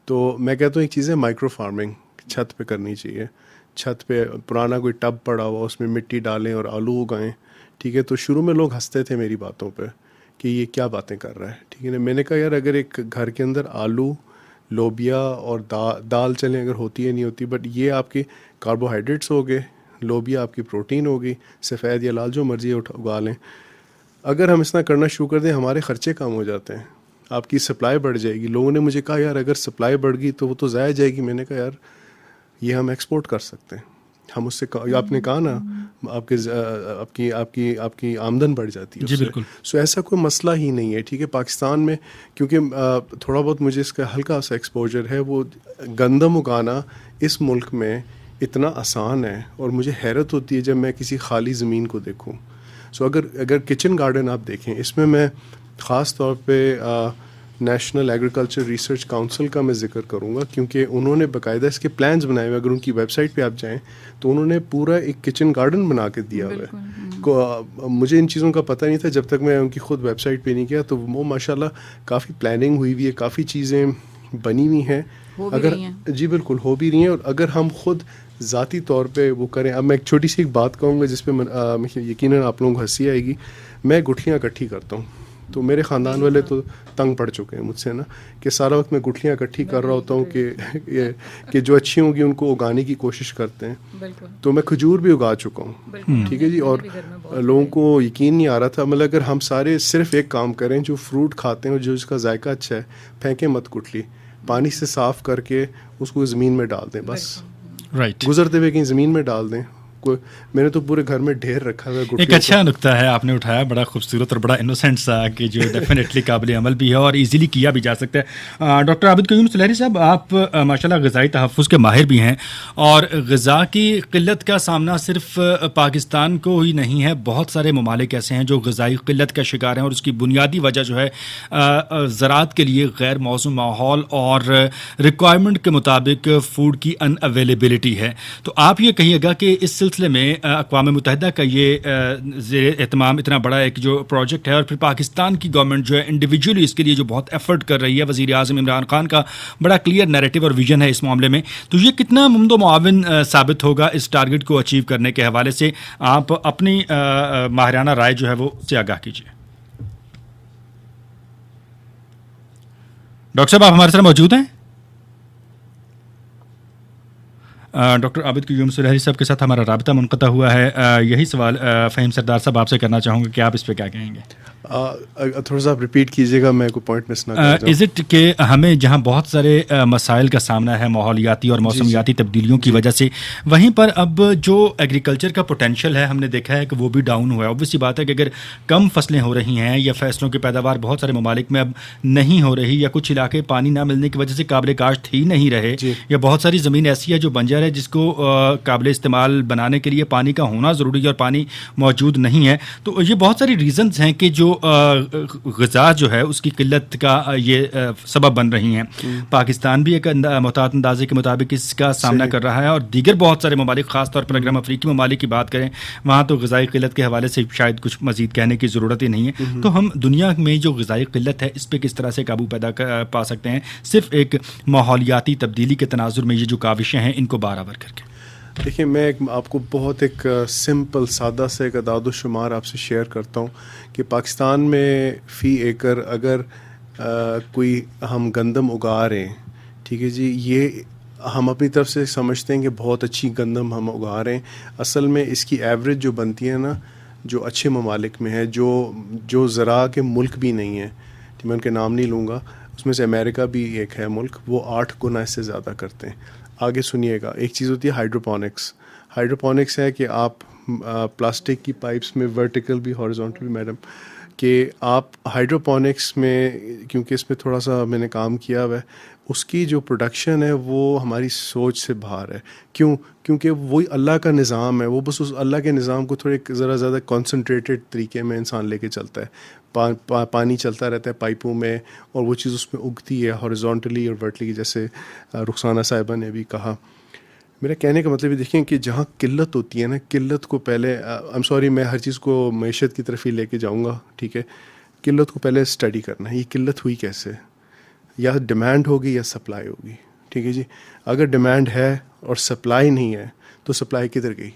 تو میں کہتا ہوں ایک چیز ہے مائکرو فارمنگ چھت پہ کرنی چاہیے. چھت پہ پرانا کوئی ٹب پڑا ہوا، اس میں مٹی ڈالیں اور آلو اگائیں. ٹھیک ہے. تو شروع میں لوگ ہنستے تھے میری باتوں پہ کہ یہ کیا باتیں کر رہا ہے. ٹھیک ہے نا. میں نے کہا یار اگر ایک گھر کے اندر آلو، لوبیا اور دال چلیں اگر ہوتی ہے نہیں ہوتی، بٹ یہ آپ کے کاربوہائیڈریٹس ہو گئے، لوبیا آپ کی پروٹین ہوگی، سفید یا لال جو مرضی اگا لیں. اگر ہم اس طرح کرنا شروع کر دیں ہمارے خرچے کم ہو جاتے ہیں، آپ کی سپلائی بڑھ جائے گی. لوگوں نے مجھے کہا یار اگر سپلائی بڑھ گئی تو وہ تو ضائع جائے گی. میں نے کہا یار یہ ہم ایکسپورٹ کر سکتے ہیں. ہم اس سے آپ نے کہا نا آپ کی آمدن بڑھ جاتی ہے. جی بالکل. سو ایسا کوئی مسئلہ ہی نہیں ہے. ٹھیک ہے. پاکستان میں کیونکہ تھوڑا بہت مجھے اس کا ہلکا سا ایکسپوجر ہے، وہ گندم اگانا اس ملک میں اتنا آسان ہے اور مجھے حیرت ہوتی ہے جب میں کسی خالی زمین کو دیکھوں. سو اگر کچن گارڈن آپ دیکھیں، اس میں خاص طور پہ نیشنل ایگریکلچر ریسرچ کاؤنسل کا میں ذکر کروں گا، کیونکہ انہوں نے باقاعدہ اس کے پلانز بنائے ہوئے. اگر ان کی ویب سائٹ پہ آپ جائیں تو انہوں نے پورا ایک کچن گارڈن بنا کے دیا ہوا ہے. مجھے ان چیزوں کا پتہ نہیں تھا جب تک میں ان کی خود ویب سائٹ پہ نہیں گیا. تو وہ ماشاءاللہ کافی پلاننگ ہوئی ہوئی ہے، کافی چیزیں بنی ہوئی ہیں. اگر جی بالکل ہو بھی رہی ہیں، اور اگر ہم خود ذاتی طور پہ وہ کریں. اب میں ایک چھوٹی سی ایک بات کہوں گا جس پہ یقیناً آپ لوگوں کو ہنسی آئے گی. میں گٹھلیاں اکٹھی کرتا ہوں، تو میرے خاندان والے تو تنگ پڑ چکے ہیں مجھ سے نا، کہ سارا وقت میں گٹھلیاں اکٹھی کر رہا ہوتا ہوں کہ جو اچھی ہوں گی ان کو اگانے کی کوشش کرتے ہیں. تو میں کھجور بھی اگا چکا ہوں. ٹھیک ہے جی. اور لوگوں کو یقین نہیں آ رہا تھا، مطلب اگر ہم سارے صرف ایک کام کریں، جو فروٹ کھاتے ہیں اور جو اس کا ذائقہ اچھا ہے، پھینکیں مت گٹھلی، پانی سے صاف کر کے اس کو زمین میں ڈال دیں. بس رائٹ، گزرتے ہوئے کہیں زمین میں ڈال دیں. میں نے تو پورے گھر میں ڈھیر رکھا ہے. ایک اچھا نکتہ ہے آپ نے اٹھایا، بڑا خوبصورت اور بڑا انوسینٹ سا، کہ جو ڈیفینیٹلی قابل عمل بھی ہے اور ایزیلی کیا بھی جا سکتا ہے. ڈاکٹر عابد قیوم سلیری صاحب، آپ ماشاءاللہ غذائی تحفظ کے ماہر بھی ہیں، اور غذا کی قلت کا سامنا صرف پاکستان کو ہی نہیں ہے، بہت سارے ممالک ایسے ہیں جو غذائی قلت کا شکار ہیں، اور اس کی بنیادی وجہ جو ہے زراعت کے لیے غیر موزوں ماحول اور ریکوائرمنٹ کے مطابق فوڈ کی ان اویلیبلٹی ہے. تو آپ یہ کہیے گا کہ اس سلسلے میں اقوام متحدہ کا یہ زیر اہتمام اتنا بڑا ایک جو پروجیکٹ ہے، اور پھر پاکستان کی گورنمنٹ جو ہے انڈیویجولی اس کے لیے جو بہت ایفرٹ کر رہی ہے، وزیر اعظم عمران خان کا بڑا کلیئر نیریٹو اور ویژن ہے اس معاملے میں، تو یہ کتنا ممد و معاون ثابت ہوگا اس ٹارگٹ کو اچیو کرنے کے حوالے سے؟ آپ اپنی ماہرانہ رائے جو ہے وہ سے آگاہ کیجیے. ڈاکٹر صاحب آپ ہمارے ساتھ موجود ہیں؟ ڈاکٹر عابد قیوم سلیری صاحب کے ساتھ ہمارا رابطہ منقطع ہوا ہے. یہی سوال فہیم سردار صاحب آپ سے کرنا چاہوں گا کہ آپ اس پہ کیا کہیں گے؟ تھوڑا سا آپ ریپیٹ کیجیے گا, میں کوئی پوائنٹ مس نہ کر جاؤں. از اٹ کہ ہمیں جہاں بہت سارے مسائل کا سامنا ہے ماحولیاتی اور موسمیاتی تبدیلیوں کی وجہ سے, وہیں پر اب جو ایگریکلچر کا پوٹینشیل ہے ہم نے دیکھا ہے کہ وہ بھی ڈاؤن ہوا ہے. اوبویس سی بات ہے کہ اگر کم فصلیں ہو رہی ہیں یا فصلوں کی پیداوار بہت سارے ممالک میں اب نہیں ہو رہی, یا کچھ علاقے پانی نہ ملنے کی وجہ سے قابل کاشت ہی نہیں رہے, یا بہت ساری زمین ایسی ہے جو بنجر ہے جس کو قابل استعمال بنانے کے لیے پانی کا ہونا ضروری ہے اور پانی موجود نہیں ہے. تو یہ بہت ساری ریزنز ہیں کہ جو غذا جو ہے اس کی قلت کا یہ سبب بن رہی ہیں. پاکستان بھی ایک محتاط اندازے کے مطابق اس کا سامنا کر رہا ہے, اور دیگر بہت سارے ممالک, خاص طور پر اگر ہم افریقی ممالک کی بات کریں, وہاں تو غذائی قلت کے حوالے سے شاید کچھ مزید کہنے کی ضرورت ہی نہیں ہے. تو ہم دنیا میں جو غذائی قلت ہے اس پہ کس طرح سے قابو پا سکتے ہیں, صرف ایک ماحولیاتی تبدیلی کے تناظر میں یہ جو کاوشیں ہیں ان کو برابر کر کے. دیکھیے, میں آپ کو بہت ایک سمپل سادہ سے ایک اعداد و شمار آپ سے شیئر کرتا ہوں کہ پاکستان میں فی ایکر اگر کوئی ہم گندم اگا رہے ہیں, ٹھیک ہے جی, یہ ہم اپنی طرف سے سمجھتے ہیں کہ بہت اچھی گندم ہم اگا رہے ہیں. اصل میں اس کی ایوریج جو بنتی ہے نا, جو اچھے ممالک میں ہے, جو زراعت کے ملک بھی نہیں ہیں, میں ان کے نام نہیں لوں گا, اس میں سے امریکہ بھی ایک ہے ملک, وہ 8 گنا اس سے زیادہ کرتے ہیں. آگے سنیے گا, ایک چیز ہوتی ہے ہائیڈروپونکس. ہائیڈروپونکس ہے کہ آپ پلاسٹک کی پائپس میں ورٹیکل بھی ہارزونٹل بھی, میڈم, کہ آپ ہائیڈروپونکس میں, کیونکہ اس میں تھوڑا سا میں نے کام کیا ہوا ہے, اس کی جو پروڈکشن ہے وہ ہماری سوچ سے باہر ہے. کیونکہ وہی اللہ کا نظام ہے, وہ بس اس اللہ کے نظام کو تھوڑے ذرا زیادہ کنسنٹریٹڈ طریقے میں انسان لے کے چلتا ہے. پانی چلتا رہتا ہے پائپوں میں, اور وہ چیز اس میں اگتی ہے ہارزونٹلی اور ورٹیکلی, جیسے رخسانہ صاحبہ نے بھی کہا. میرا کہنے کا مطلب یہ دیکھیں کہ جہاں قلت ہوتی ہے نا, قلت کو پہلے, ایم سوری میں ہر چیز کو معیشت کی طرف ہی لے کے جاؤں گا, ٹھیک ہے, قلت کو پہلے اسٹڈی کرنا ہے. یہ قلت ہوئی کیسے, یا ڈیمانڈ ہوگی یا سپلائی ہوگی, ٹھیک ہے جی. اگر ڈیمانڈ ہے اور سپلائی نہیں ہے تو سپلائی کدھر گئی,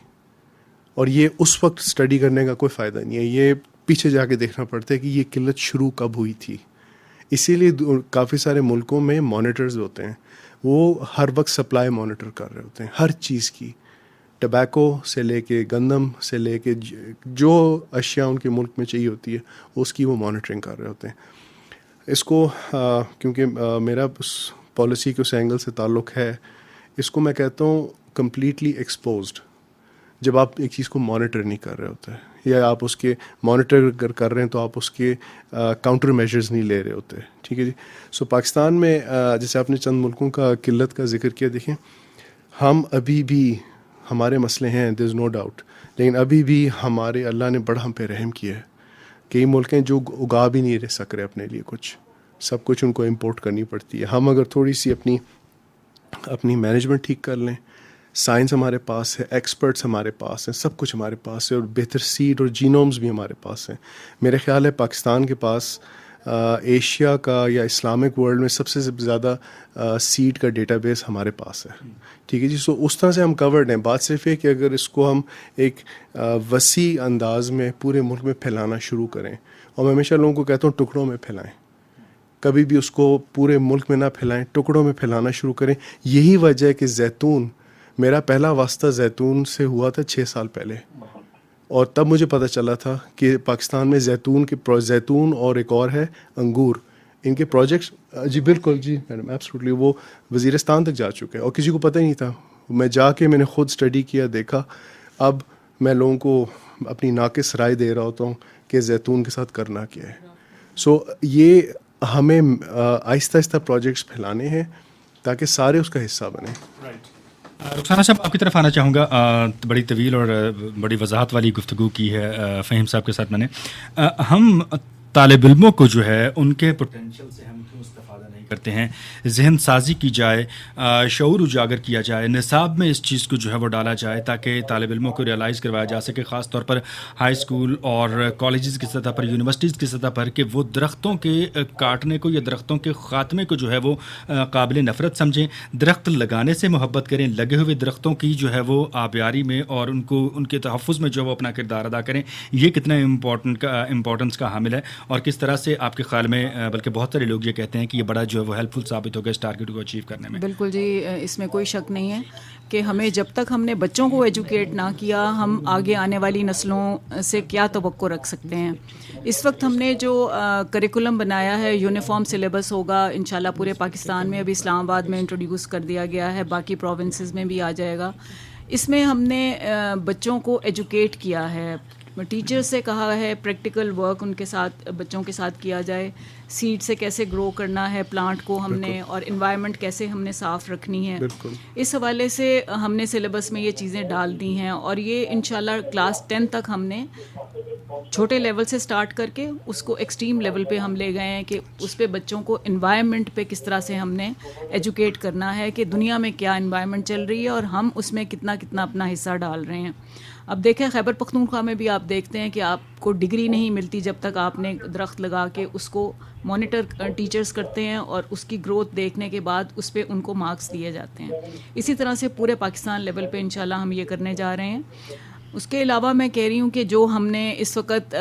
اور یہ اس وقت اسٹڈی کرنے کا کوئی فائدہ نہیں ہے, یہ پیچھے جا کے دیکھنا پڑتا ہے کہ یہ قلت شروع کب ہوئی تھی. اسی لیے کافی سارے ملکوں میں مانیٹرز ہوتے ہیں, وہ ہر وقت سپلائی مانیٹر کر رہے ہوتے ہیں ہر چیز کی, ٹبیکو سے لے کے گندم سے لے کے جو اشیاء ان کے ملک میں چاہیے ہوتی ہے اس کی وہ مانیٹرنگ کر رہے ہوتے ہیں. اس کو کیونکہ میرا اس پالیسی کے اس اینگل سے تعلق ہے, اس کو میں کہتا ہوں کمپلیٹلی ایکسپوزڈ. جب آپ ایک چیز کو مانیٹر نہیں کر رہے ہوتے, یا آپ اس کے مانیٹر اگر کر رہے ہیں تو آپ اس کے کاؤنٹر میجرز نہیں لے رہے ہوتے, ٹھیک ہے جی. سو پاکستان میں جیسے آپ نے چند ملکوں کا قلت کا ذکر کیا, دیکھیں ہم ابھی بھی, ہمارے مسئلے ہیں, دیر از نو ڈاؤٹ, لیکن ابھی بھی ہمارے اللہ نے بڑا ہم پہ رحم کیا ہے. کئی ملک ہیں جو اگا بھی نہیں رہ سک رہے اپنے لیے کچھ, سب کچھ ان کو امپورٹ کرنی پڑتی ہے. ہم اگر تھوڑی سی اپنی مینجمنٹ ٹھیک کر لیں, سائنس ہمارے پاس ہے, ایکسپرٹس ہمارے پاس ہیں, سب کچھ ہمارے پاس ہے, اور بہتر سیڈ اور جینومز بھی ہمارے پاس ہیں. میرے خیال ہے پاکستان کے پاس ایشیا کا یا اسلامک ورلڈ میں سب سے زیادہ سیڈ کا ڈیٹا بیس ہمارے پاس ہے, ٹھیک ہے جی. سو اس طرح سے ہم کورڈ ہیں. بات صرف ہے کہ اگر اس کو ہم ایک وسیع انداز میں پورے ملک میں پھیلانا شروع کریں, اور میں ہمیشہ لوگوں کو کہتا ہوں ٹکڑوں میں پھیلائیں, کبھی بھی اس کو پورے ملک میں نہ پھیلائیں, ٹکڑوں میں پھیلانا شروع کریں. یہی وجہ ہے کہ زیتون, میرا پہلا واسطہ زیتون سے ہوا تھا 6 سال پہلے, اور تب مجھے پتہ چلا تھا کہ پاکستان میں زیتون اور ایک اور ہے انگور, ان کے پروجیکٹس, جی بالکل جی میڈم ایبسلیٹلی, وہ وزیرستان تک جا چکے ہیں اور کسی کو پتہ ہی نہیں تھا. میں جا کے میں نے خود اسٹڈی کیا, دیکھا. اب میں لوگوں کو اپنی ناقص رائے دے رہا ہوتا ہوں کہ زیتون کے ساتھ کرنا کیا ہے. سو یہ ہمیں آہستہ آہستہ پروجیکٹس پھیلانے ہیں تاکہ سارے اس کا حصہ بنیں. رخسانہ صاحب آپ کی طرف آنا چاہوں گا. بڑی طویل اور بڑی وضاحت والی گفتگو کی ہے فہیم صاحب کے ساتھ میں نے. ہم طالب علموں کو جو ہے ان کے پوٹینشیل سے ہم کیوں استفادہ نہیں کرتے ہیں, ذہن سازی کی جائے, شعور اجاگر کیا جائے, نصاب میں اس چیز کو جو ہے وہ ڈالا جائے تاکہ طالب علموں کو ریئلائز کروایا جا سکے, خاص طور پر ہائی اسکول اور کالجز کی سطح پر, یونیورسٹیز کی سطح پر, کہ وہ درختوں کے کاٹنے کو یا درختوں کے خاتمے کو جو ہے وہ قابل نفرت سمجھیں, درخت لگانے سے محبت کریں, لگے ہوئے درختوں کی جو ہے وہ آبیاری میں اور ان کے تحفظ میں جو ہے وہ اپنا کردار ادا کریں. یہ کتنا امپورٹنس کا حامل ہے, اور کس طرح سے آپ کے خیال میں, بلکہ بہت سارے لوگ یہ کہتے ہیں کہ یہ بڑا جو ہے وہ ہیلپ فل ثابت ہوگا اس ٹارگیٹ کو اچیو کرنے میں؟ بالکل جی، اس میں کوئی شک نہیں ہے کہ ہمیں جب تک ہم نے بچوں کو ایجوکیٹ نہ کیا ہم آگے آنے والی نسلوں سے کیا توقع رکھ سکتے ہیں. اس وقت ہم نے جو کریکولم بنایا ہے یونیفارم سلیبس ہوگا انشاءاللہ پورے پاکستان میں. ابھی اسلام آباد میں انٹروڈیوس کر دیا گیا ہے، باقی پروونسز میں بھی آ جائے گا. اس میں ہم نے بچوں کو ایجوکیٹ کیا ہے، ٹیچر سے کہا ہے پریکٹیکل ورک ان کے ساتھ بچوں کے ساتھ کیا جائے، سیڈ سے کیسے گرو کرنا ہے پلانٹ کو ہم نے، اور انوائرمنٹ کیسے ہم نے صاف رکھنی ہے. اس حوالے سے ہم نے سلیبس میں یہ چیزیں ڈال دی ہیں، اور یہ انشاءاللہ کلاس 10 تک ہم نے چھوٹے لیول سے سٹارٹ کر کے اس کو ایکسٹریم لیول پہ ہم لے گئے ہیں کہ اس پہ بچوں کو انوائرمنٹ پہ کس طرح سے ہم نے ایجوکیٹ کرنا ہے کہ دنیا میں کیا انوائرمنٹ چل رہی ہے اور ہم اس میں کتنا اپنا حصہ ڈال رہے ہیں. اب دیکھیں خیبر پختونخوا میں بھی آپ دیکھتے ہیں کہ آپ کو ڈگری نہیں ملتی جب تک آپ نے درخت لگا کے اس کو مانیٹر ٹیچرز کرتے ہیں اور اس کی گروتھ دیکھنے کے بعد اس پہ ان کو مارکس دیے جاتے ہیں. اسی طرح سے پورے پاکستان لیول پہ انشاءاللہ ہم یہ کرنے جا رہے ہیں. اس کے علاوہ میں کہہ رہی ہوں کہ جو ہم نے اس وقت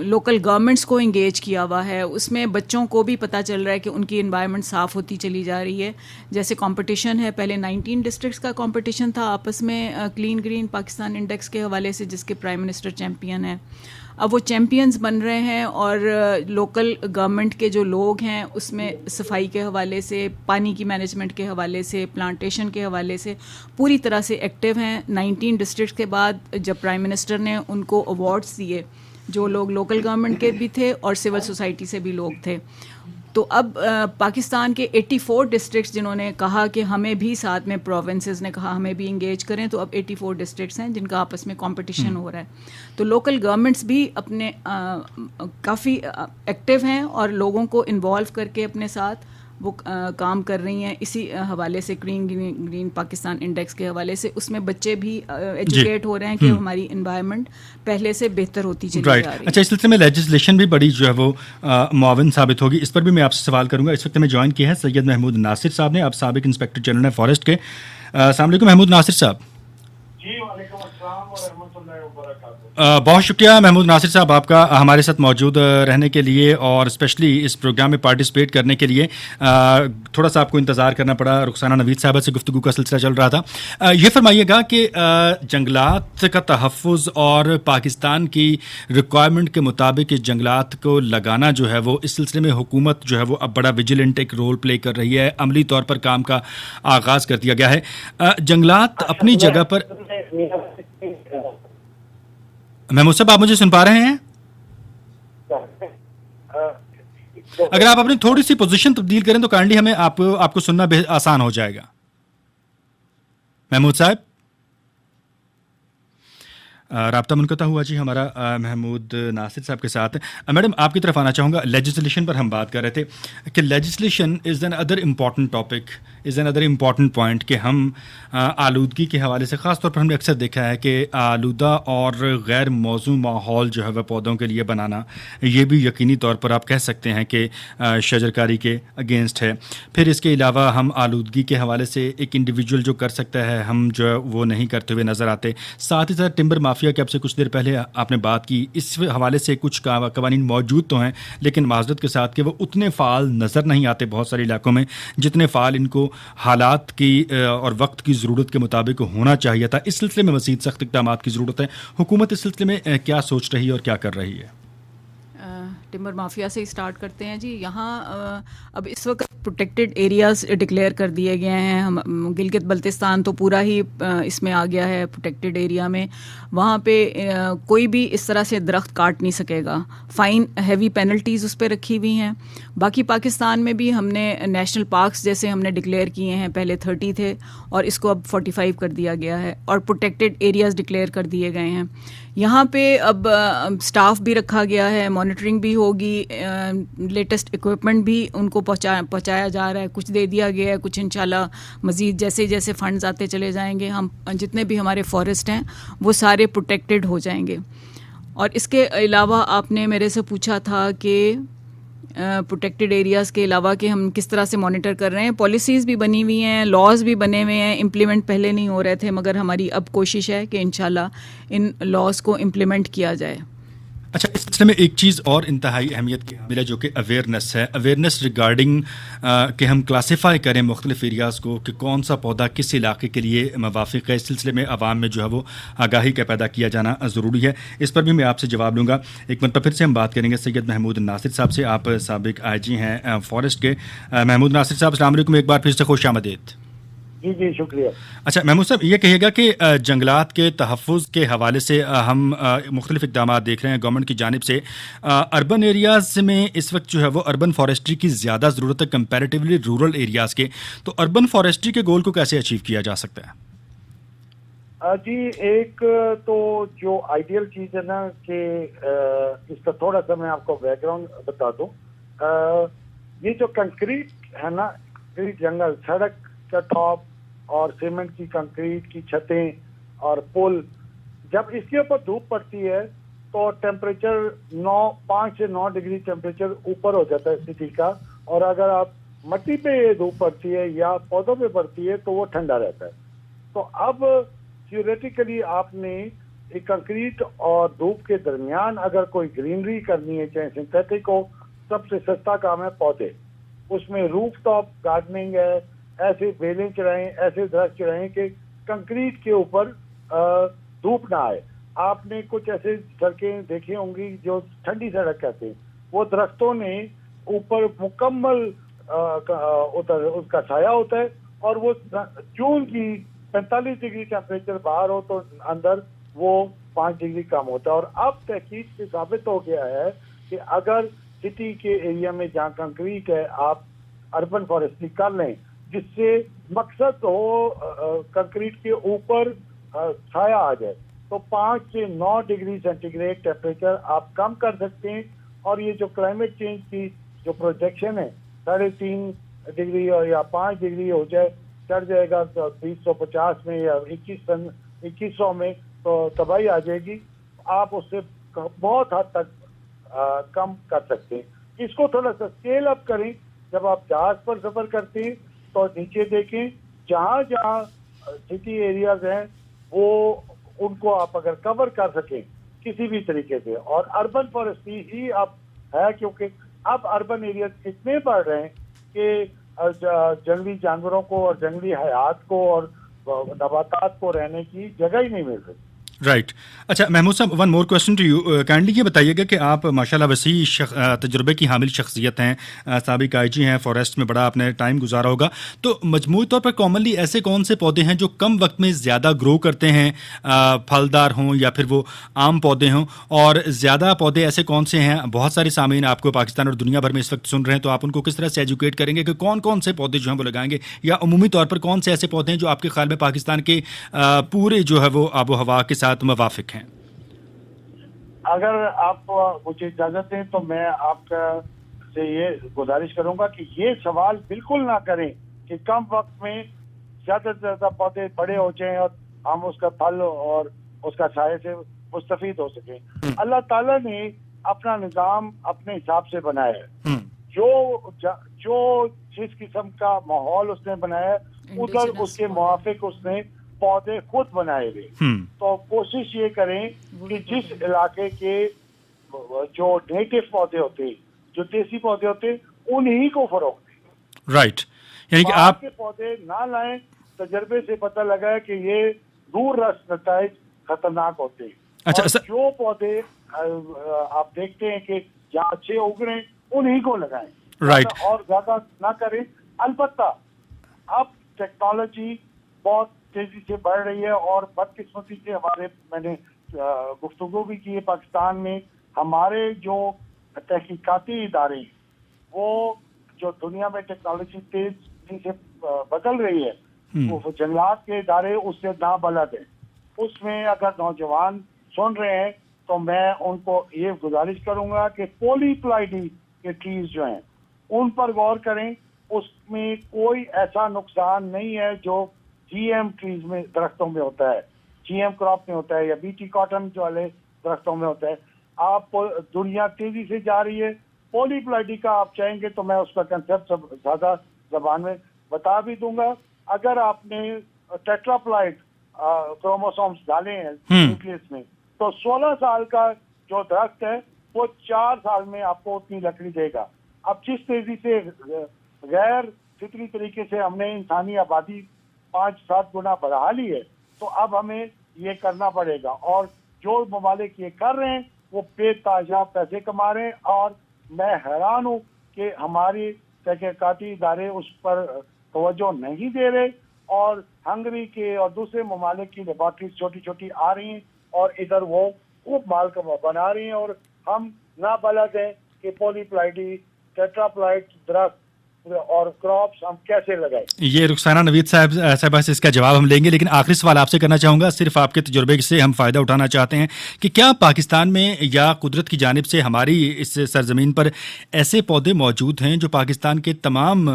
لوکل گورنمنٹس کو انگیج کیا ہوا ہے اس میں بچوں کو بھی پتہ چل رہا ہے کہ ان کی انوائرمنٹ صاف ہوتی چلی جا رہی ہے. جیسے کمپٹیشن ہے، پہلے 19 ڈسٹرکٹس کا کمپٹیشن تھا آپس میں کلین گرین پاکستان انڈیکس کے حوالے سے، جس کے پرائم منسٹر چیمپئن ہیں. اب وہ چیمپئنز بن رہے ہیں اور لوکل گورنمنٹ کے جو لوگ ہیں اس میں صفائی کے حوالے سے، پانی کی مینجمنٹ کے حوالے سے، پلانٹیشن کے حوالے سے پوری طرح سے ایکٹیو ہیں. 19 ڈسٹرکٹس کے بعد جب پرائم منسٹر نے ان کو ایوارڈز دیے، جو لوگ لوکل گورنمنٹ کے بھی تھے اور سول سوسائٹی سے بھی لوگ تھے، تو اب پاکستان کے 84 ڈسٹرکٹس جنہوں نے کہا کہ ہمیں بھی ساتھ میں پروونسز نے کہا ہمیں بھی انگیج کریں، تو اب 84 ڈسٹرکٹس ہیں جن کا آپس میں کمپٹیشن ہو رہا ہے. تو لوکل گورنمنٹس بھی اپنے کافی ایکٹیو ہیں اور لوگوں کو انوالو کر کے اپنے ساتھ وہ کام کر رہی ہیں. اسی حوالے سے گرین پاکستان انڈیکس کے حوالے سے اس میں بچے بھی ایجوکیٹ ہو رہے ہیں کہ ہماری انوائرمنٹ پہلے سے بہتر ہوتی چلی جا رہی ہے. اچھا، اس سلسلے میں لیجسلیشن بھی بڑی جو ہے وہ معاون ثابت ہوگی. اس پر بھی میں آپ سے سوال کروں گا. اس وقت میں جوائن کیا ہے سید محمود ناصر صاحب نے، آپ سابق انسپیکٹر جنرل ہیں فارسٹ کے. السلام علیکم محمود ناصر صاحب. جی وعلیکم السلام ورحمۃ اللہ وبرکاتہ. بہت شکریہ محمود ناصر صاحب آپ کا ہمارے ساتھ موجود رہنے کے لیے اور اسپیشلی اس پروگرام میں پارٹیسپیٹ کرنے کے لیے. تھوڑا سا آپ کو انتظار کرنا پڑا، رخسانہ نوید صاحبہ سے گفتگو کا سلسلہ چل رہا تھا. یہ فرمائیے گا کہ جنگلات کا تحفظ اور پاکستان کی ریکوائرمنٹ کے مطابق جنگلات کو لگانا جو ہے وہ اس سلسلے میں حکومت جو ہے وہ اب بڑا ویجیلنٹ ایک رول پلے کر رہی ہے، عملی طور پر کام کا آغاز کر دیا گیا ہے. جنگلات اپنی جگہ پر. محمود صاحب آپ مجھے سن پا رہے ہیں؟ اگر آپ اپنی تھوڑی سی پوزیشن تبدیل کریں تو کائنڈلی ہمیں آپ کو سننا آسان ہو جائے گا. محمود صاحب رابطہ منقطع ہوا جی ہمارا محمود ناصر صاحب کے ساتھ. میڈم آپ کی طرف آنا چاہوں گا. لیجسلیشن پر ہم بات کر رہے تھے کہ legislation is an other important topic, is an other important point کہ ہم آلودگی کے حوالے سے خاص طور پر ہم نے اکثر دیکھا ہے کہ آلودہ اور غیر موزوں ماحول جو ہے وہ پودوں کے لیے بنانا یہ بھی یقینی طور پر آپ کہہ سکتے ہیں کہ شجرکاری کے اگینسٹ ہے. پھر اس کے علاوہ ہم آلودگی کے حوالے سے ایک انڈیویجول جو کر سکتا ہے ہم جو ہے وہ نہیں کرتے ہوئے نظر آتے. ساتھ ہی ساتھ ٹمبر مافیا کہ اب سے کچھ دیر پہلے آپ نے بات کی، اس حوالے سے کچھ قوانین موجود تو ہیں لیکن معذرت کے ساتھ کہ وہ اتنے فعال نظر نہیں آتے بہت سارے علاقوں میں جتنے فعال ان کو حالات کی اور وقت کی ضرورت کے مطابق ہونا چاہیے تھا. اس سلسلے میں مزید سخت اقدامات کی ضرورت ہے. حکومت اس سلسلے میں کیا سوچ رہی ہے اور کیا کر رہی ہے؟ ٹمبر مافیا سے اسٹارٹ کرتے ہیں جی. یہاں اب اس وقت پروٹیکٹڈ ایریاز ڈکلیئر کر دیے گئے ہیں. گلگت بلتستان تو پورا ہی اس میں آ گیا ہے پروٹیکٹڈ ایریا میں. وہاں پہ کوئی بھی اس طرح سے درخت کاٹ نہیں سکے گا. فائن ہیوی پینلٹیز اس پہ رکھی ہوئی ہیں. باقی پاکستان میں بھی ہم نے نیشنل پارکس جیسے ہم نے ڈکلیئر کیے ہیں، پہلے 30 تھے اور اس کو اب 45 کر دیا گیا ہے اور پروٹیکٹڈ ایریاز ڈکلیئر کر دیے گئے ہیں. یہاں پہ اب سٹاف بھی رکھا گیا ہے، مانیٹرنگ بھی ہوگی، لیٹسٹ اکوپمنٹ بھی ان کو پہنچایا جا رہا ہے. کچھ دے دیا گیا ہے، کچھ انشاءاللہ مزید جیسے جیسے فنڈز آتے چلے جائیں گے ہم جتنے بھی ہمارے فارسٹ ہیں وہ سارے پروٹیکٹڈ ہو جائیں گے. اور اس کے علاوہ آپ نے میرے سے پوچھا تھا کہ پروٹیکٹڈ ایریاز کے علاوہ کہ ہم کس طرح سے مانیٹر کر رہے ہیں. پالیسیز بھی بنی ہوئی ہیں، لاز بھی بنے ہوئے ہیں. امپلیمنٹ پہلے نہیں ہو رہے تھے مگر ہماری اب کوشش ہے کہ انشاءاللہ ان لاز کو امپلیمنٹ کیا جائے. اچھا، اس سلسلے میں ایک چیز اور انتہائی اہمیت کی حامل ہے جو کہ اویئرنیس ہے، اویئرنیس ریگارڈنگ کہ ہم کلاسیفائی کریں مختلف ایریاز کو کہ کون سا پودا کس علاقے کے لیے موافق ہے. اس سلسلے میں عوام میں جو ہے وہ آگاہی کا پیدا کیا جانا ضروری ہے. اس پر بھی میں آپ سے جواب لوں گا. ایک مرتبہ پھر سے ہم بات کریں گے سید محمود ناصر صاحب سے. آپ سابق آئی جی ہیں فارسٹ کے. محمود ناصر صاحب السلام علیکم، ایک بار پھر سے خوش آمدید. جی شکریہ. اچھا محمود صاحب، یہ کہیے گا کہ جنگلات کے تحفظ کے حوالے سے ہم مختلف اقدامات دیکھ رہے ہیں گورنمنٹ کی جانب سے. اربن ایریاز میں اس وقت جو ہے وہ اربن فارسٹری کی زیادہ ضرورت ہے کمپیریٹیولی رورل ایریاز کے. تو اربن فارسٹری کے گول کو کیسے اچیو کیا جا سکتا ہے؟ جی، ایک تو جو آئیڈیل چیز ہے نا کہ اس کا تھوڑا سا میں آپ کو بیک گراؤنڈ بتا دوں. یہ جو کنکریٹ ہے نا، جنگل، سڑک کا ٹاپ اور سیمنٹ کی کنکریٹ کی چھتیں اور پل، جب اس کے اوپر دھوپ پڑتی ہے تو ٹیمپریچر 5 سے 9 ڈگری ٹیمپریچر اوپر ہو جاتا ہے سٹی کا. اور اگر آپ مٹی پہ دھوپ پڑتی ہے یا پودوں پہ پڑتی ہے تو وہ ٹھنڈا رہتا ہے. تو اب تھیوریٹیکلی آپ نے ایک کنکریٹ اور دھوپ کے درمیان اگر کوئی گرینری کرنی ہے، چاہے سنتھیٹک ہو، سب سے سستا کام ہے پودے. اس میں روف ٹاپ گارڈننگ ہے، ایسے بیلیں چڑھائیں، ایسے درخت چڑھائیں کہ کنکریٹ کے اوپر دھوپ نہ آئے. آپ نے کچھ ایسے سڑکیں دیکھی ہوں گی جو ٹھنڈی سڑک کہتے ہیں، وہ درختوں نے اوپر مکمل اس کا سایہ ہوتا ہے اور وہ جون کی 45 ڈگری ٹیمپریچر باہر ہو تو اندر وہ 5 ڈگری کم ہوتا ہے. اور اب تحقیق سے ثابت ہو گیا ہے کہ اگر سٹی کے ایریا میں جہاں کنکریٹ ہے آپ اربن فارسٹری کر لیں، جس سے مقصد ہو کنکریٹ کے اوپر چھایا آ جائے، تو 5 سے 9 ڈگری سینٹی گریڈ ٹیمپریچر آپ کم کر سکتے ہیں. اور یہ جو کلائمیٹ چینج کی جو پروجیکشن ہے 3.5 ڈگری یا 5 ڈگری ہو جائے، چڑھ جائے گا 2050 میں یا 2100 میں، تو تباہی آ جائے گی. آپ اس سے بہت حد تک کم کر سکتے ہیں. اس کو تھوڑا سا اسکیل اپ کریں. جب آپ جہاز پر سفر کرتے ہیں تو نیچے دیکھیں، جہاں جہاں سٹی ایریاز ہیں وہ ان کو آپ اگر کور کر سکیں کسی بھی طریقے سے. اور اربن فارسٹری ہی اب ہے، کیونکہ اب اربن ایریاز اتنے بڑھ رہے ہیں کہ جنگلی جانوروں کو اور جنگلی حیات کو اور نباتات کو رہنے کی جگہ ہی نہیں مل رہی. رائٹ. اچھا محمود صاحب، one more question to you. Kindly یہ بتائیے گا کہ آپ ماشاءاللہ وسیع تجربے کی حامل شخصیت ہیں، سابق آئی جی ہیں، فارسٹ میں بڑا آپ نے ٹائم گزارا ہوگا. تو مجموعی طور پر کامنلی ایسے کون سے پودے ہیں جو کم وقت میں زیادہ گرو کرتے ہیں، پھلدار ہوں یا پھر وہ عام پودے ہوں، اور زیادہ پودے ایسے کون سے ہیں؟ بہت سارے سامعین آپ کو پاکستان اور دنیا بھر میں اس وقت سن رہے ہیں، تو آپ ان کو کس طرح سے ایجوکیٹ کریں گے کہ کون کون سے پودے جو ہیں وہ لگائیں گے، یا عمومی طور پر کون سے ایسے پودے ہیں جو آپ کے خیال میں پاکستان کے پورے جو ہے وہ آب و ہوا کے ساتھ موافق ہیں؟ اگر آپ مجھے اجازت دیں تو میں آپ سے یہ گزارش کروں گا کہ یہ سوال بالکل نہ کریں کہ کم وقت میں زیادہ سے زیادہ پودے بڑے ہو جائیں اور ہم اس کا پھل اور اس کا سایہ سے مستفید ہو سکیں. اللہ تعالیٰ نے اپنا نظام اپنے حساب سے بنایا ہے. جو جس قسم کا ماحول اس نے بنایا ہے ادھر اس کے موافق اس نے پودے خود بنائے ہوئے. تو کوشش یہ کریں کہ جس علاقے کے جو نیٹو پودے ہوتے ہیں، جو دیسی پودے ہوتے ہیں، انہی کو فروغ دیں. رائٹ. یعنی کہ آپ کے پودے نہ لائیں. تجربے سے پتہ لگا ہے کہ یہ دور رس نتائج خطرناک ہوتے ہیں. اچھا، اور جو پودے آپ دیکھتے ہیں کہ جہاں اچھے اگ رہے ہیں انہی کو لگائیں. رائٹ. اور زیادہ نہ کریں. البتہ اب ٹیکنالوجی بہت تیزی سے بڑھ رہی ہے اور بدقسمتی سے میں نے گفتگو بھی کی ہے، پاکستان میں ہمارے جو تحقیقاتی ادارے وہ جو دنیا میں ٹیکنالوجی تیزی سے بدل رہی ہے، وہ جنگلات کے ادارے اس سے نابلد ہیں. اس میں اگر نوجوان سن رہے ہیں تو میں ان کو یہ گزارش کروں گا کہ پولی پلائڈی کے ٹریز جو ہیں ان پر غور کریں. اس میں کوئی ایسا نقصان نہیں ہے جو جی ایم ٹریز میں درختوں میں ہوتا ہے، جی ایم کراپ میں ہوتا ہے یا بی ٹی کاٹن والے درختوں میں ہوتا ہے. آپ دنیا تیزی سے جا رہی ہے. پولی پلائڈی کا آپ چاہیں گے تو میں اس کا کنسپٹ زیادہ زبان میں بتا بھی دوں گا. اگر آپ نے ٹیٹرا پلائڈ کروموسومز ڈالے ہیں نیوکلیس میں تو 16 سال کا جو درخت ہے وہ 4 سال میں آپ کو اتنی لکڑی دے گا. اب جس تیزی سے غیر فطری طریقے سے ہم نے انسانی آبادی 5-7 گنا بڑھا لی ہے, تو اب ہمیں یہ کرنا پڑے گا. اور جو ممالک یہ کر رہے ہیں وہ بے تحاشا پیسے کما رہے ہیں, اور میں حیران ہوں کہ ہماری تحقیقاتی ادارے اس پر توجہ نہیں دے رہے, اور ہنگری کے اور دوسرے ممالک کی لیبارٹریز چھوٹی چھوٹی آ رہی ہیں اور ادھر وہ خوب مال بنا رہی ہیں, اور ہم نابلد ہیں کہ پولی پلائٹی ٹیٹرا پلائٹ درخت اور کراپس ہم کیسے لگائیں. یہ رخسانہ نوید صاحبہ سے اس کا جواب ہم لیں گے, لیکن آخری سوال آپ سے کرنا چاہوں گا, صرف آپ کے تجربے سے ہم فائدہ اٹھانا چاہتے ہیں کہ کیا پاکستان میں یا قدرت کی جانب سے ہماری اس سرزمین پر ایسے پودے موجود ہیں جو پاکستان کے تمام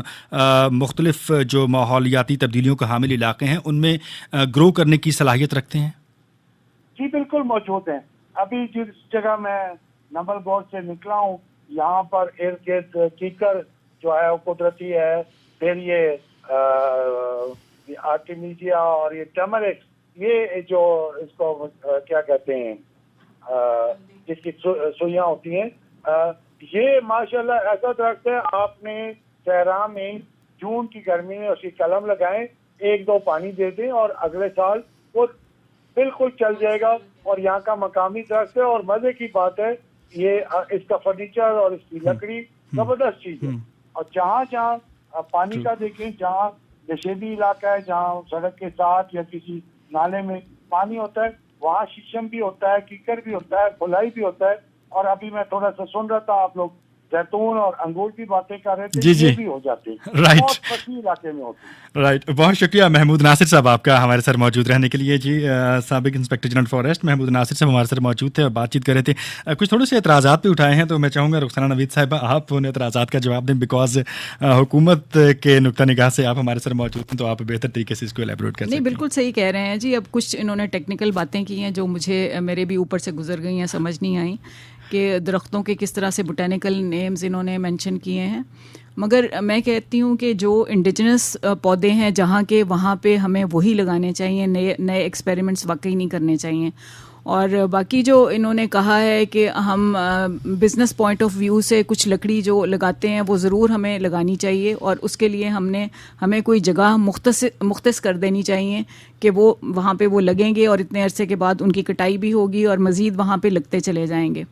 مختلف جو ماحولیاتی تبدیلیوں کا حامل علاقے ہیں ان میں گرو کرنے کی صلاحیت رکھتے ہیں؟ جی بالکل موجود ہیں. ابھی جس جگہ میں نمبل گور سے نکلا ہوں یہاں پر ارد گرد کیکر جو ہے وہ قدرتی ہے, پھر یہ آرٹیمیجیا اور یہ ٹرمرک, یہ جو اس کو کیا کہتے ہیں جس کی سوئیاں ہوتی ہیں, یہ ماشاءاللہ ایسا درخت ہے آپ نے صحرا میں جون کی گرمی میں اس کی قلم لگائیں, 1-2 پانی دے دیں اور اگلے سال وہ بالکل چل جائے گا. اور یہاں کا مقامی درخت ہے, اور مزے کی بات ہے یہ اس کا فرنیچر اور اس کی لکڑی زبردست چیز ہے. اور جہاں جہاں پانی کا دیکھیں, جہاں نشیبی علاقہ ہے, جہاں سڑک کے ساتھ یا کسی نالے میں پانی ہوتا ہے, وہاں شیشم بھی ہوتا ہے, کیکر بھی ہوتا ہے, پھلائی بھی ہوتا ہے. اور ابھی میں تھوڑا سا سن رہا تھا آپ لوگ زیتون اور انگور کی باتیں کر رہے تھے, یہ بھی ہو جاتے ہیں, بہت پسند علاقے میں ہوتے ہیں. رائٹ, بہت شکریہ محمود ناصر صاحب آپ کا ہمارے ساتھ موجود رہنے کے لیے. جی سابق انسپیکٹر جنرل فارسٹ محمود ناصر صاحب ہمارے ساتھ موجود تھے اور بات چیت کر رہے تھے. کچھ تھوڑے سے اعتراضات بھی اٹھائے ہیں, تو میں چاہوں گا رخسانہ نوید صاحبہ آپ ان اعتراضات کا جواب دیں, بیکاز حکومت کے نقطہ نگاہ سے آپ ہمارے ساتھ موجود ہیں, تو آپ بہتر طریقے سے اس کو ایلیبوریٹ کر سکتے ہیں. نہیں, بالکل صحیح کہہ رہے ہیں جی. اب کچھ انہوں نے ٹیکنیکل باتیں کی ہیں جو مجھے میرے بھی اوپر سے گزر گئی ہیں, سمجھ نہیں آئیں کہ درختوں کے کس طرح سے بوٹینیکل نیمز انہوں نے مینشن کیے ہیں. مگر میں کہتی ہوں کہ جو انڈیجنس پودے ہیں جہاں کے, وہاں پہ ہمیں وہی لگانے چاہیے, نئے ایکسپیریمنٹس واقعی نہیں کرنے چاہیے. اور باقی جو انہوں نے کہا ہے کہ ہم بزنس پوائنٹ آف ویو سے کچھ لکڑی جو لگاتے ہیں وہ ضرور ہمیں لگانی چاہیے, اور اس کے لیے ہمیں کوئی جگہ مختص کر دینی چاہیے کہ وہ وہاں پہ وہ لگیں گے, اور اتنے عرصے کے بعد ان کی کٹائی بھی ہوگی اور مزید وہاں پہ لگتے چلے جائیں گے.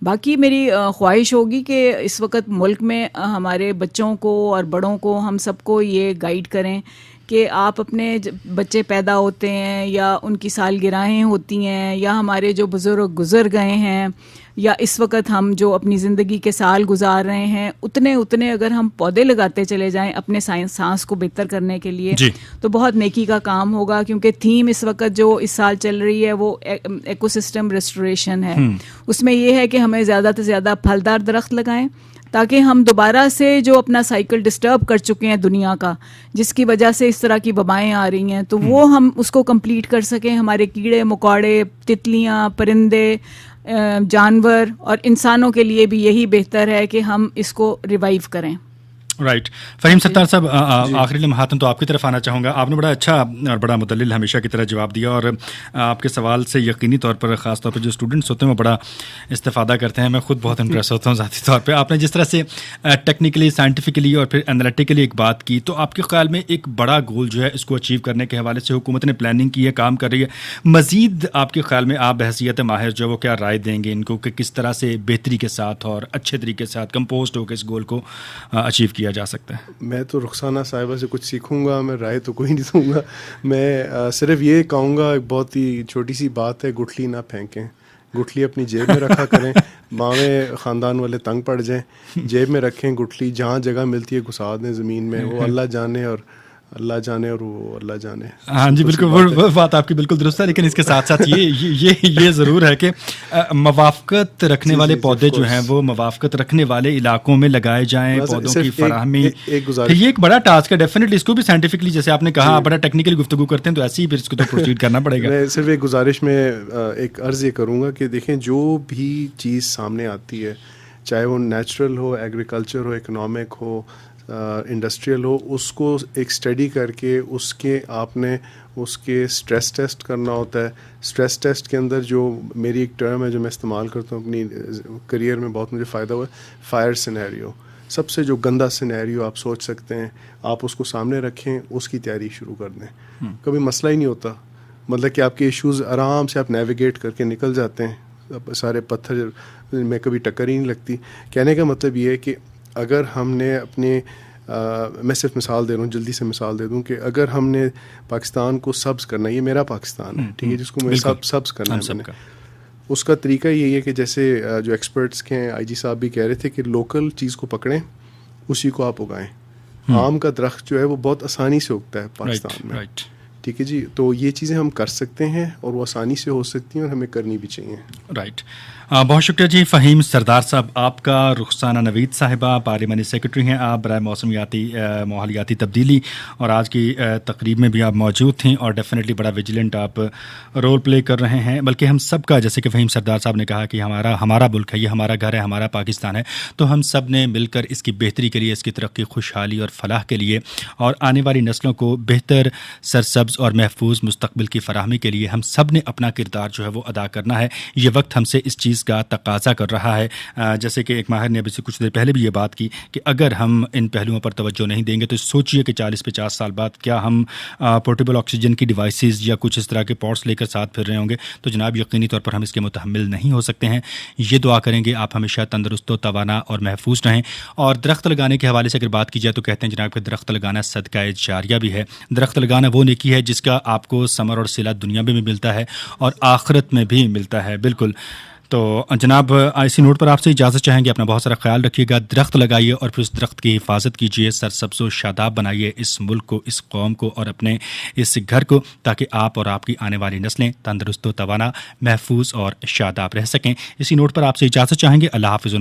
باقی میری خواہش ہوگی کہ اس وقت ملک میں ہمارے بچوں کو اور بڑوں کو, ہم سب کو یہ گائیڈ کریں کہ آپ اپنے بچے پیدا ہوتے ہیں یا ان کی سالگرہیں ہوتی ہیں, یا ہمارے جو بزرگ گزر گئے ہیں, یا اس وقت ہم جو اپنی زندگی کے سال گزار رہے ہیں, اتنے اگر ہم پودے لگاتے چلے جائیں اپنے سانس کو بہتر کرنے کے لیے, تو بہت نیکی کا کام ہوگا. کیونکہ تھیم اس وقت جو اس سال چل رہی ہے وہ ایکو سسٹم ریسٹوریشن ہے. اس میں یہ ہے کہ ہمیں زیادہ سے زیادہ پھلدار درخت لگائیں تاکہ ہم دوبارہ سے جو اپنا سائیکل ڈسٹرب کر چکے ہیں دنیا کا, جس کی وجہ سے اس طرح کی وبائیں آ رہی ہیں, تو وہ ہم اس کو کمپلیٹ کر سکیں. ہمارے کیڑے مکوڑے, تتلیاں, پرندے, جانور اور انسانوں کے لیے بھی یہی بہتر ہے کہ ہم اس کو ریوائیو کریں. رائٹ. فہیم ستار صاحب, آخری لمحات تو آپ کی طرف آنا چاہوں گا. آپ نے بڑا اچھا اور بڑا مدلل ہمیشہ کی طرح جواب دیا, اور آپ کے سوال سے یقینی طور پر خاص طور پر جو اسٹوڈنٹس ہوتے ہیں وہ بڑا استفادہ کرتے ہیں. میں خود بہت امپریس ہوتا ہوں ذاتی طور پہ. آپ نے جس طرح سے ٹیکنیکلی, سائنٹیفکلی اور پھر انالیٹیکلی ایک بات کی, تو آپ کے خیال میں ایک بڑا گول جو ہے اس کو اچیو کرنے کے حوالے سے حکومت نے پلاننگ کی ہے, کام کر رہی ہے. مزید آپ کے خیال میں آپ بحیثیت ماہر جو وہ کیا رائے دیں گے ان کو کہ کس طرح سے بہتری کے ساتھ اور اچھے طریقے سے کمپوزڈ ہو کے اس گول کو اچیو کیا جا سکتا ہے؟ میں تو رخسانہ صاحبہ سے کچھ سیکھوں گا, میں رائے تو کوئی نہیں دوں گا. میں صرف یہ کہوں گا, ایک بہت ہی چھوٹی سی بات ہے, گٹھلی نہ پھینکیں. گٹھلی اپنی جیب میں رکھا کریں. ماویں خاندان والے تنگ پڑ جائیں, جیب میں رکھیں گٹھلی, جہاں جگہ ملتی ہے گھسا دیں زمین میں. وہ اللہ جانے اور وہ اللہ جانے. ہاں جی بالکل, وہ بات آپ کی بالکل درست ہے. لیکن اس کے ساتھ ساتھ یہ ضرور ہے کہ موافقت رکھنے والے پودے جو ہیں وہ موافقت رکھنے والے علاقوں میں لگائے جائیں. پودوں کی فراہمی یہ ایک بڑا ٹاسک ہے ڈیفینیٹلی. اس کو بھی سائنٹیفکلی, جیسے آپ نے کہا, بڑا ٹیکنیکلی گفتگو کرتے ہیں, تو ایسے ہی پھر اس کو تو پروسیڈ کرنا پڑے گا. میں صرف ایک گزارش میں ایک عرض یہ کروں گا کہ دیکھیں, جو بھی چیز سامنے آتی ہے, چاہے وہ نیچرل ہو, ایگریکلچر ہو, اکنامک ہو, انڈسٹریل ہو, اس کو ایک اسٹڈی کر کے اس کے آپ نے اس کے اسٹریس ٹیسٹ کرنا ہوتا ہے. اسٹریس ٹیسٹ کے اندر جو میری ایک ٹرم ہے جو میں استعمال کرتا ہوں اپنی کریئر میں, بہت مجھے فائدہ ہوا ہے, فائر سینیریو. سب سے جو گندا سینیریو آپ سوچ سکتے ہیں, آپ اس کو سامنے رکھیں, اس کی تیاری شروع کر دیں. کبھی مسئلہ ہی نہیں ہوتا, مطلب کہ آپ کے ایشوز آرام سے آپ نیویگیٹ کر کے نکل جاتے ہیں, سارے پتھر میں کبھی ٹکر ہی نہیں لگتی. کہنے کا مطلب یہ ہے کہ اگر ہم نے اپنے میں صرف مثال دے رہا ہوں, جلدی سے مثال دے دوں کہ اگر ہم نے پاکستان کو سبز کرنا ہے, یہ میرا پاکستان ہے, ٹھیک ہے, جس کو میں سبز کرنا ہے, اس کا طریقہ یہی ہے کہ جیسے جو ایکسپرٹس کے ہیں, آئی جی صاحب بھی کہہ رہے تھے کہ لوکل چیز کو پکڑیں, اسی کو آپ اگائیں. آم کا درخت جو ہے وہ بہت آسانی سے اگتا ہے پاکستان میں, ٹھیک ہے جی. تو یہ چیزیں ہم کر سکتے ہیں اور وہ آسانی سے ہو سکتی ہیں اور ہمیں کرنی بھی چاہیے. رائٹ. بہت شکریہ جی فہیم سردار صاحب آپ کا. رخسانہ نوید صاحبہ پارلیمانی سیکرٹری ہیں آپ برائے موسمیاتی ماحولیاتی تبدیلی, اور آج کی تقریب میں بھی آپ موجود تھیں اور ڈیفینیٹلی بڑا ویجیلنٹ آپ رول پلے کر رہے ہیں. بلکہ ہم سب کا, جیسے کہ فہیم سردار صاحب نے کہا کہ ہمارا ملک ہے, یہ ہمارا گھر ہے, ہمارا پاکستان ہے, تو ہم سب نے مل کر اس کی بہتری کے لیے, اس کی ترقی, خوشحالی اور فلاح کے لیے اور آنے والی نسلوں کو بہتر سرسبز اور محفوظ مستقبل کی فراہمی کے لیے ہم سب نے اپنا کردار جو ہے وہ ادا کرنا ہے. یہ وقت ہم سے اس چیز کا تقاضا کر رہا ہے. جیسے کہ ایک ماہر نے ابھی سے کچھ دیر پہلے بھی یہ بات کی کہ اگر ہم ان پہلوؤں پر توجہ نہیں دیں گے تو سوچئے کہ 40-50 سال بعد کیا ہم پورٹیبل آکسیجن کی ڈیوائسز یا کچھ اس طرح کے پوٹس لے کر ساتھ پھر رہے ہوں گے. تو جناب یقینی طور پر ہم اس کے متحمل نہیں ہو سکتے ہیں. یہ دعا کریں گے آپ ہمیشہ تندرست و توانا اور محفوظ رہیں. اور درخت لگانے کے حوالے سے اگر بات کی جائے تو کہتے ہیں جناب کہ درخت لگانا صدقہ جاریہ بھی ہے. درخت لگانا وہ نیکی ہے جس کا آپ کو ثمر اور صلہ دنیا میں بھی ملتا ہے اور آخرت میں بھی ملتا ہے. بالکل. تو جناب اسی نوٹ پر آپ سے اجازت چاہیں گے. اپنا بہت سارا خیال رکھیے گا, درخت لگائیے اور پھر اس درخت کی حفاظت کیجیے, سرسبز و شاداب بنائیے اس ملک کو, اس قوم کو اور اپنے اس گھر کو, تاکہ آپ اور آپ کی آنے والی نسلیں تندرست و توانا, محفوظ اور شاداب رہ سکیں. اسی نوٹ پر آپ سے اجازت چاہیں گے. اللہ حافظ.